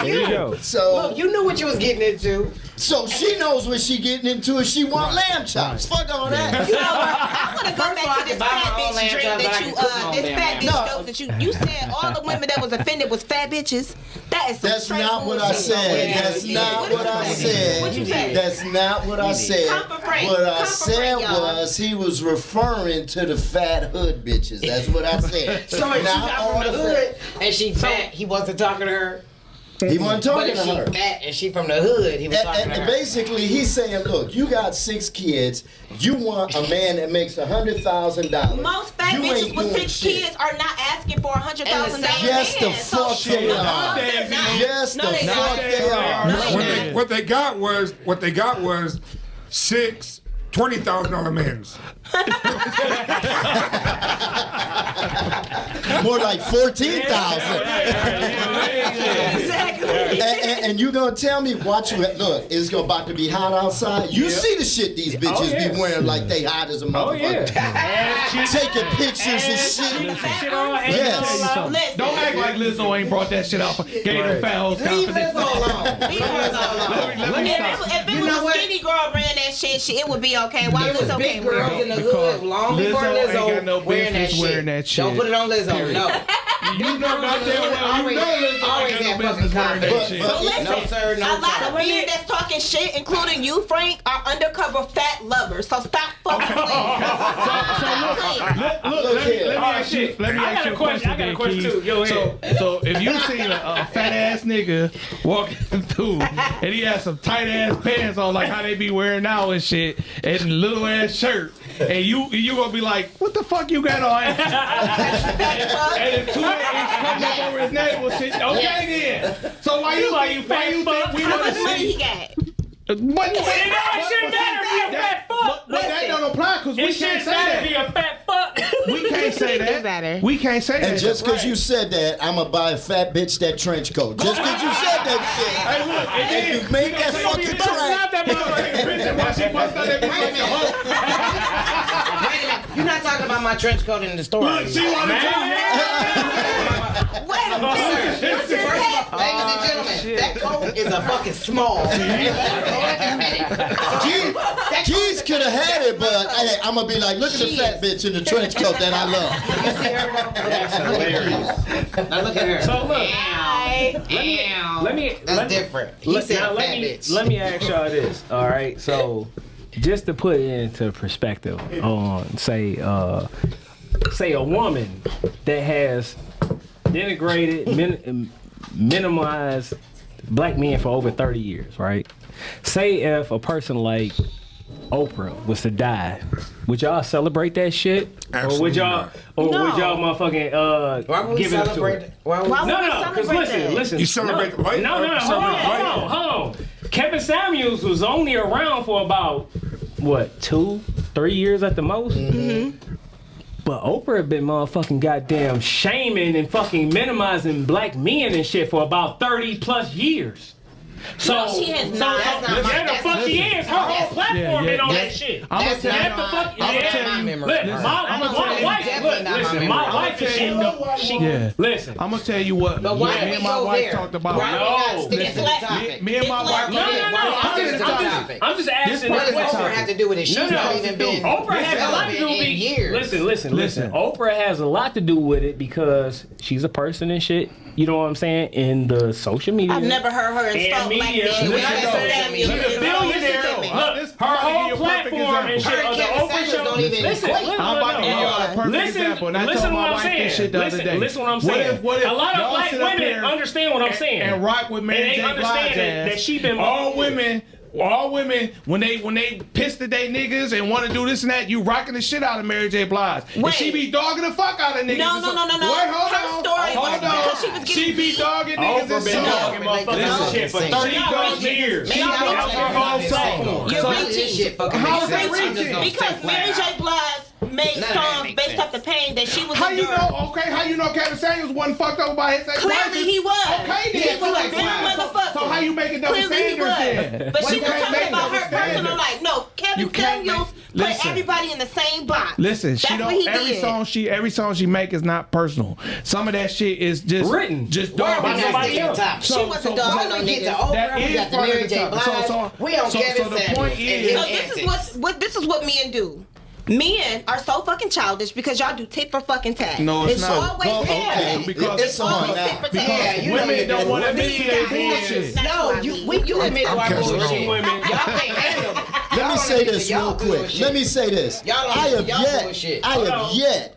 There you go. So, You knew what you was getting into. so she knows what she getting into if she want lamb chops. Fuck all that. You know what? I want to go First of all, I back to can this buy my fat own bitch lamb drink chops, that but I you, can cook my own this damn fat lamb. bitch joke that you said all the women that was offended was fat bitches. That is some That's straight not what I bullshit. said. Yeah, That's yeah. not what I said. What you say? That's not what I said. Come for Frank. What I Come for said Frank, y'all. was he was referring to the fat hood bitches. That's what I said. So if she Not got all from the the hood and she fat, he wasn't talking to her. He wasn't But talking if to she her. fat and she from the hood, he was talking to And her. basically, he's saying, look, you got 6 kids. You want a man that makes $100,000. Most fat You bitches ain't with doing 6 shit. kids are not asking for $100,000. Yes, the man. So fuck shit. they are. Yes, No, the they fuck not. they are. No, they not. What they got was 6 $20,000 men's. More like 14,000. Exactly. And you gonna tell me, watch you, look, it's about to be hot outside. You see the shit these bitches be wearing like they hot as a motherfucker. Taking pictures and shit. Yes. Listen. Don't act like Lizzo ain't brought that shit out. Gave them fouls Leave confidence. Lizzo alone. Leave Lizzo alone. If it was a skinny girl ran that shit, it would be okay. Why It was was okay big with girls it? in the Because hood long before Lizzo ain't Lizzo got no wearing that business shit. wearing that shit. Don't put it on Lizzo. No. You know goddamn well, you know Lizzo always ain't got have no business fucking wearing that confidence. shit. But- So listen, No, sir, no, a lot sir. of men that's talking shit, including you, Frank, are undercover fat lovers. So stop fucking playing. Look here. Let me ask you. Let me I ask got you a a question. question. I got a then, question Keith. too. Yo, So if you see a fat ass nigga walking through and he has some tight ass pants on, like how they be wearing now and shit, and a little ass shirt, and you gonna be like, what the fuck you got on? And the 2 inch come up over his navel, shit. Okay then. So why you think we How want to much money he see? got? But It shouldn't matter if you a fat fuck. But that don't apply because we It can't shouldn't say matter if that. you a fat fuck. We can't say It matter. that. We can't say that. And just because you said that, I'm gonna buy a fat bitch that trench coat. Just because you said that shit. Hey, look, and And you made that fucking track. Not that motherfucker. Wait a minute. You're not talking about my trench coat in the store. are you? She wanna tell you. Wait a minute. First of all, ladies and gentlemen, that coat is a fucking small. Keys could have had it, but hey, I'm gonna be like, look at the fat bitch in the trench coat that I love. You see her? That's hilarious. Now look at her. So look, Let me. That's different. He said now, fat bitch. let me ask y'all this. All right, so just to put it into perspective on say a woman that has denigrated, minimized black men for over 30 years, right? Say if a person like Oprah was to die, would y'all celebrate that shit? Absolutely Or No. would y'all motherfucking Why would we give it up to celebrate her? it? Why would Why we would we No, because celebrate that? listen. You celebrate the life? No, hold Celebrate life? on. Kevin Samuels was only around for about, what, 2-3 years at the most? Mm-hmm. But Oprah had been motherfucking goddamn shaming and fucking minimizing black men and shit for about 30 plus years. So she has not. Yeah, the fuck she is. Her whole platform been on that shit. That's not my memory. Listen, my wife is shit though. Listen, I'm gonna tell you what. But why me and my wife talked about. Me and my wife. No. I'm just asking. What does Oprah have to do with it? She's not even been Oprah has a lot to do with it. Years. Listen. Oprah has a lot to do with it because she's a person and shit. You know what I'm saying? In the social media. I've never heard her insult black men. She's a billionaire. Look, her whole platform and shit. The Oprah show. Listen, I'm about to give y'all a perfect example. And I told my wife this shit the other day. Listen what I'm saying. What if a lot of black women here understand what I'm saying. And rock with Mary J. Blige that she been all women, when they pissed at they niggas and want to do this and that, you rocking the shit out of Mary J. Blige. And she be dogging the fuck out of niggas. No. Wait, hold on. Because She be dogging niggas and been dogging motherfuckers shit for 30 years. That was her whole song. You're reaching. How's that reaching? Because Mary J. Blige made songs based off the pain that she was How you enduring. know? Okay, how you know Kevin Samuels wasn't fucked over by his ex-wife? Clearly he was. Okay, He then. was a bitter motherfucker. So how you making double Clearly he standards was. then? But she You was can't talking make about double her personal standards. life. No, You Kevin can't Samuels make- put listen. everybody in the same box. Listen, she That's don't. what he Every did. song she make is not personal. Some of that shit is just Written. just Why dogging are we not somebody sticking else. top? She wasn't dogging When no we get to niggas. That Oprah, we is got the part of Mary the J. topic. Blige. We on so Kevin the Samuels. point is- So this is what men do. Men are so fucking childish because y'all do tit for fucking tat. No, it's it's not. always Okay, because it's on always now. tit for because tat. you know women you don't do. want to admit to their Women bullshit. No, you admit to our catching bullshit. on. Y'all can't handle it. Let me say this real quick. Let me say this. Y'all don't I listen have to y'all bullshit.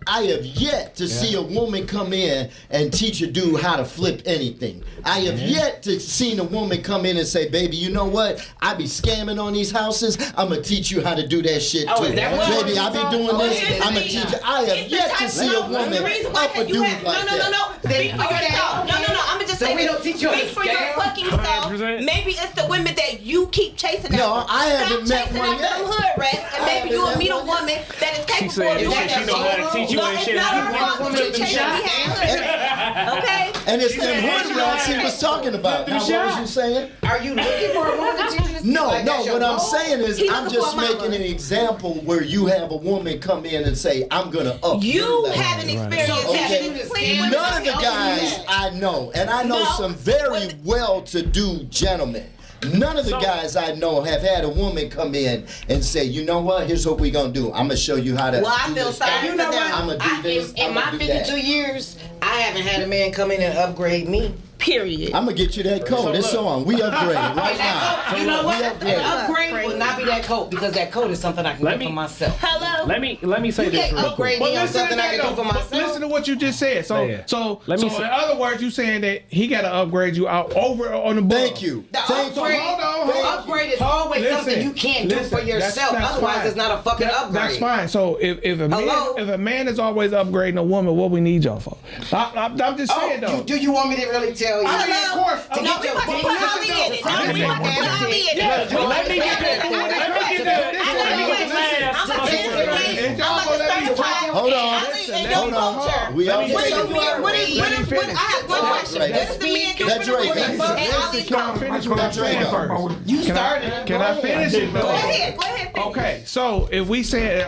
I have yet to see a woman come in and teach a dude how to flip anything. I have yet to see a woman come in and say, "Baby, you know what? I be scamming on these houses. I'm gonna teach you how to do that shit Oh, too. is that what Baby, you I be talking doing about? this. Here's I'm the gonna thing. teach you." I have It's the yet to type- see a no, woman the reason why up a you dude have, like that. No. Speak for Okay. yourself. No. I'ma just So say we this. don't teach you how to Speak for your scam? fucking self. 100%. Maybe it's the women that you keep chasing after. No, I haven't Stop met chasing one after yet. them hood rats, and maybe haven't you'll met meet a one woman that is capable said of doing that that she know how to teach you No, and it's shit. not How her to fault flip that you them chasing shots. these hood rats. Okay? And it's them hood rats he was talking about. Now, what was you saying? Are you looking for a woman to teach you this? No, Like, no. that's your What I'm goal? saying is, He I'm looking just for a mama. making an example where you have a woman come in and say, "I'm gonna up." You your level." haven't experienced Okay. that. None of the guys I know, and I know No. some very well-to-do gentlemen. None of the guys I know have had a woman come in and say, "You know what? Here's what we're gonna do. I'm gonna show you how to." Well, I do feel this. sorry You for know them. what? I'm gonna do this. In I'm my gonna do that. 52 years, I haven't had a man come in and upgrade me. Period. I'm gonna get you that coat. It's on. We upgraded right now. You know what? We An upgraded. upgrade will not be that coat because that coat is something I can Let do me- for myself. Hello? Let me say You this can't real quick. upgrade me on something I can do for But myself. listen to what you just said. So, Yeah. Let me say- in other words, you saying that he got to upgrade you out over on the board. Thank you. The Thank you. upgrade, hold on. upgrade is always Listen, something you can't do for yourself. that's Otherwise, fine. it's not a fucking upgrade. That's fine. So if Hello? a man is always upgrading a woman, what we need y'all for? I'm just saying though. Do you want me to really tell you? I mean, of course. To No, get we your about to dick put sucked Holly in it. No, off. we about to put Holly in it. Let me get that. Let me get that. Let me get last. I'm a If y'all I'm gonna let me a talk, Hold on. Hold on. We all What do you mean? What Let me I finish. have one question. Right. What does the man do Let for the Drake women? go. And Holly Can I finish what I'm Let Drake saying go. first? You started. Can I finish it though? Go ahead. Go ahead. Finish. Okay, so if we say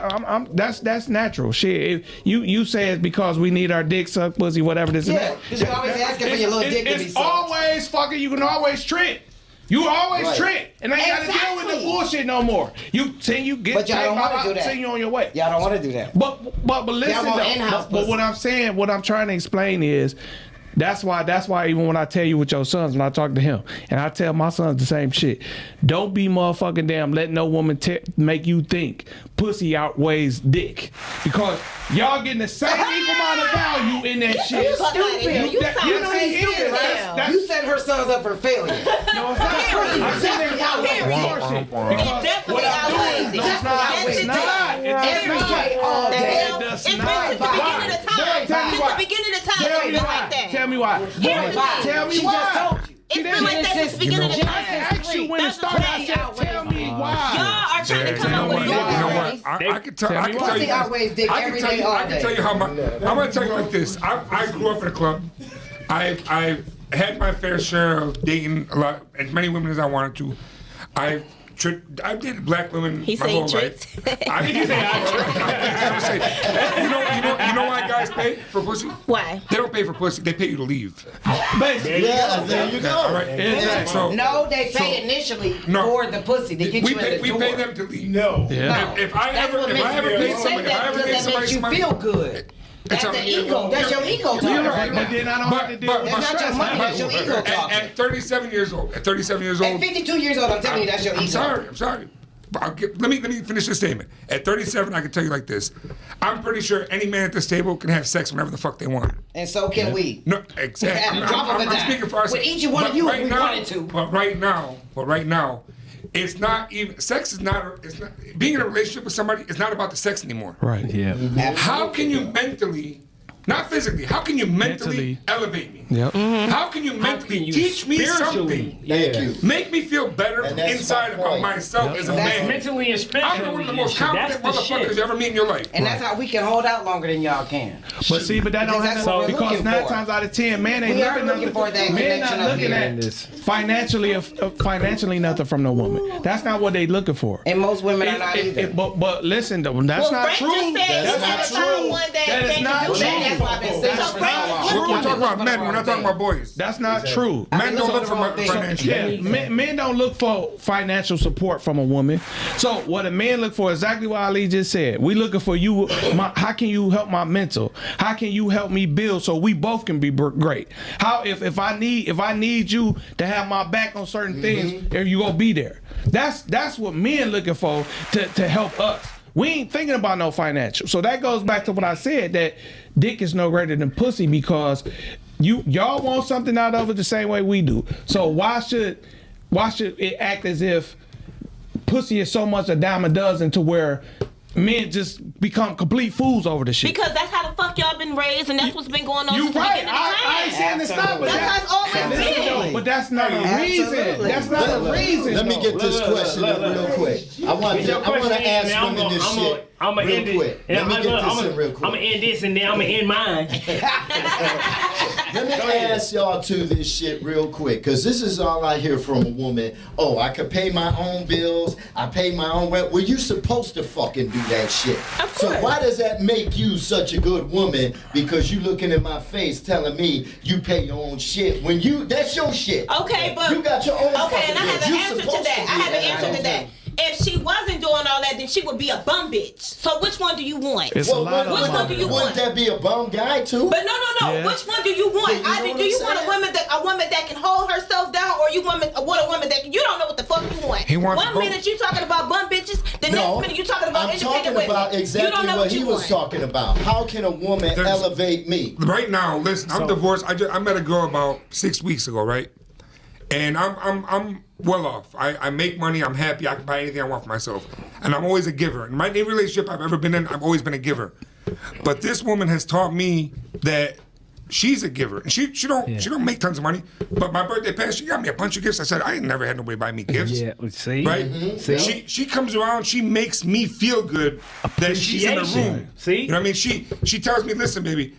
that's natural shit. If you say it's because we need our dick sucked, pussy, whatever this Yeah, and because you're always asking for your little dick to be It's sucked. always fucking. You can always trick. You always Right. trick, and I ain't got to deal with the Exactly. bullshit no more. You say you get, But y'all don't wanna blah, do that. Send you on your way. Y'all don't want to do that. But listen want though. in-house But pussy. what I'm saying, what I'm trying to explain is. That's why even when I tell you with your sons, when I talk to him, and I tell my sons the same shit, don't be motherfucking damn let no woman make you think pussy outweighs dick. Because y'all getting the same equal amount of value in that shit. Stupid. You That- sound you know he stupid. is. That's- You set her sons up for failure. no, it's not. I'm sitting there bullshit. Because Definitely what I'm doing, no, it's not. It's not. It does not. all day. It does It's been not. since the beginning of time. Tell me Since why. the beginning of time, Tell it's me been why. like that. Tell me why. Here's the thing. Tell me She why. just told you. It's been like that since the beginning of I time. asked you when it started. I said, tell me why. Y'all are trying to You come know up what? with You your know ways. what? I can tell. Tell I me can why. tell you. Pussy outweighs dick I can every tell day, you. all I can day. tell you how my. I'm gonna tell you like this. I grew up in a club. I had my fair share of dating as many women as I wanted to. I've dated black women my whole life. You know why guys pay for pussy? Why? They don't pay for pussy. They pay you to leave. Yeah, there you go. All right. So, No, they pay initially for the pussy to get you in the door. we pay them to leave. No. Yeah. If I ever paid somebody, that makes you feel good. That's the ego. That's your ego talking. You're right, but then I don't have to deal with That's not your money. That's your ego talking. At 37 years old. At 52 years old, I'm telling you, that's your ego. I'm sorry. But let me finish this statement. At 37, I can tell you like this. I'm pretty sure any man at this table can have sex whenever the fuck they want. And so can we. No, exactly. I'm speaking for ourselves. With each one of you, if we wanted to. But right now, it's not even sex is not. It's not being in a relationship with somebody. It's not about the sex anymore. Right. Yeah. How can you mentally, not physically, how can you mentally elevate me? Yep. How can you mentally teach me something? Thank you. Make me feel better And that's inside my about point. myself as a man. Mentally and spiritually. I'm one of the most confident motherfuckers you ever meet in your life. And that's how we can hold out longer than y'all can. But see, but that don't Because have that's what to, we're because looking 9 for. times out of 10, man ain't We are looking looking for that man not connection up looking here. at financially nothing from the woman. That's not what they looking for. And most women are not either. But listen though, that's not Frank true. just said That's you not gotta true. find one That is can not do true. that. That's why I've been saying So for Frank, so long. We're talking about men. We're not talking about boys. That's not true. Men don't look for financial. Yeah, men don't look for financial support from a woman. So what a man look for, exactly what Ali just said. We looking for you. How can you help my mental? How can you help me build so we both can be great? How if I need you to have my back on certain things, if you gonna be there? That's what men looking for to help us. We ain't thinking about no financial. So that goes back to what I said, that dick is no greater than pussy, because y'all want something out of it the same way we do. So why should it act as if pussy is so much a dime a dozen to where men just become complete fools over the shit? because that's how the fuck y'all been raised, and that's what's been going on You since the right. beginning of I ain't time. saying it's not, but That's how it's always been. but that's not a reason. That's not a reason. Let me though. get this question in real quick. I want to ask women this shit real quick. Let me get this in real quick. I'm gonna end this and then I'm gonna end mine. Let me ask y'all too this shit real quick, because this is all I hear from a woman. Oh, I could pay my own bills. I pay my own rent. Well, you supposed to fucking do that shit. Of So course. why does that make you such a good woman? Because you looking in my face telling me you pay your own shit when that's your shit. Okay, but You got your own okay, fucking and I have bills. an You answer to supposed that. to I do have an answer to that. If she wasn't doing all that, then she would be a bum bitch. So which one do you want? It's a lot of which one do you Wouldn't want? that be a bum guy too? But no. Yeah. Which one do you want? Yeah, you know Either what do you I'm want saying? a woman that can hold herself down, or you want a woman that you don't know what the fuck you want. He wants One both. minute you talking about bum bitches, the next minute you talking about I'm independent talking women. about you exactly don't know what he you was want. talking about. How can a woman There's- elevate me? Right now, listen, I'm divorced. I met a girl about 6 weeks ago, right? And I'm well off. I make money. I'm happy. I can buy anything I want for myself. And I'm always a giver. In any relationship I've ever been in, I've always been a giver. But this woman has taught me that she's a giver. And she don't make tons of money. But my birthday passed, she got me a bunch of gifts. I said, I ain't never had nobody buy me gifts. Yeah, see? Right? See? She comes around, she makes me feel good that she's in the Appreciation. room. See? You know what I mean? She tells me, listen, baby,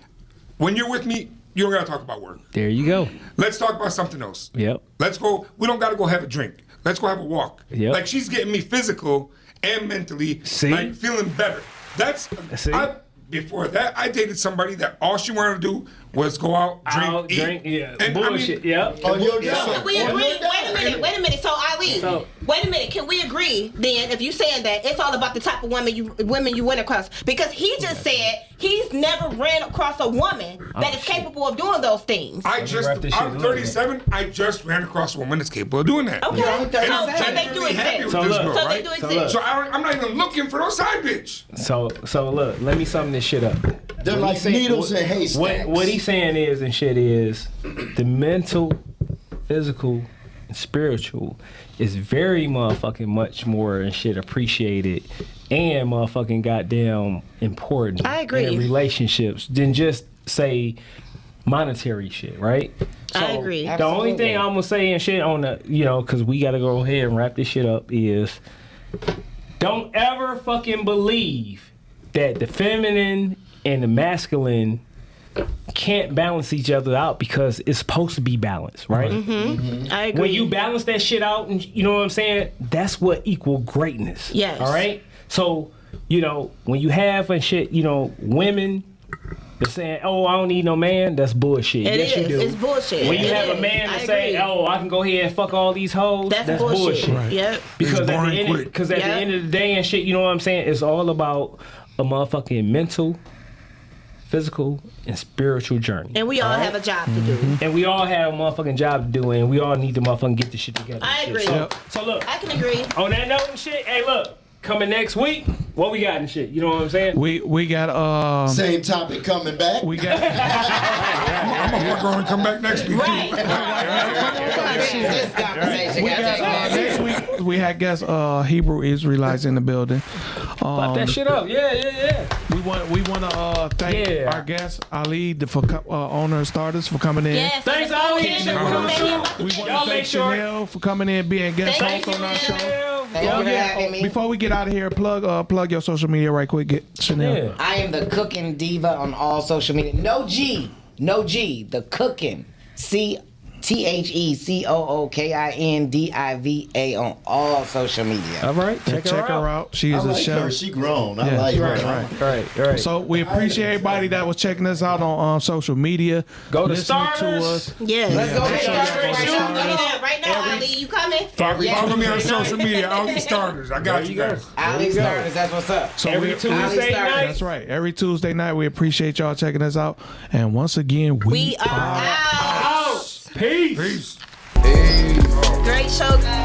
when you're with me, you don't gotta talk about work. There you go. Let's talk about something else. Yep. Let's go. We don't got to go have a drink. Let's go have a walk. Yep. Like she's getting me physical and mentally, See? like feeling better. That's See? before that, I dated somebody that all she wanted to do was go out, drink, eat. yeah. And Bullshit, yep. Oh, you're So down. can we agree? Wait a minute. So Ali, So- wait a minute. Can we agree then? If you saying that it's all about the type of women you went across, because he just said he's never ran across a woman that is capable of doing those things. wrap this shit up. I'm 37. I just ran across a woman that's capable of doing that. Okay, And I'm so they do genuinely happy exist. with this So girl, look. So they right? do So exist. look. So I'm not even looking for no side bitch. So look, let me sum this shit up. They're What like he's saying- needles in haystacks. What he's saying is and shit is the mental, physical, and spiritual is very motherfucking much more and shit appreciated and motherfucking goddamn important. I agree. In relationships than just say monetary shit, right? I agree. The only thing I'm gonna say and shit on the, because we gotta go ahead and wrap this shit up is don't ever fucking believe that the feminine and the masculine can't balance each other out because it's supposed to be balanced, right? I agree. When you balance that shit out, and you know what I'm saying, that's what equal greatness. Yes. All right. So when you have and shit, women. They're saying, "Oh, I don't need no man." That's bullshit. Yes, you do. It's bullshit. When you have a man to say, "Oh, I can go ahead and fuck all these hoes," that's bullshit. Right. Yep. Because It's at boring the end, quick. the end of the day and shit, you know what I'm saying? It's all about a motherfucking mental, physical, and spiritual journey. And we all have a job to do. And we all have a motherfucking job to do, and we all need to motherfucking get this shit together. I and agree. shit. So look, I can agree. on that note and shit, hey, look, coming next week, what we got and shit? You know what I'm saying? We got Same topic coming back. we got I'm gonna fuck around and come back next week too. This conversation we got got that next week we had guests Hebrew Israelites in the building. Pop that shit up. Yeah. We want to thank our guest Ali, the owner of Starters, for coming in. Yes. Thanks, Ali. Thank Shit, you. we're coming We through. want to Y'all thank make sure. Chanel for coming in, being guest Thank host on our show. Thank you for having me. Before we get out of here, plug your social media right quick. Get Chanel. Yeah. I am the cooking diva on all social media. No G. The cooking. TheCookinDiva on all social media. All right. Check her out. She I is a like chef. her. She grown. I Yeah, like her. Right. So we appreciate everybody that was checking us out on social media. Go to listening Starters. to us. Yes. Let's go Make to sure Str8 y'all go to Shoot'N. Starters. Right now, Ali, you coming? Follow me on social media, Ali Starters. I got you guys. Ali Starters, that's what's up. So Every we- Tuesday Ali night. Starters. That's right. Every Tuesday night, we appreciate y'all checking us out. And once again, We are out. Peace. Peace. Great show, guys.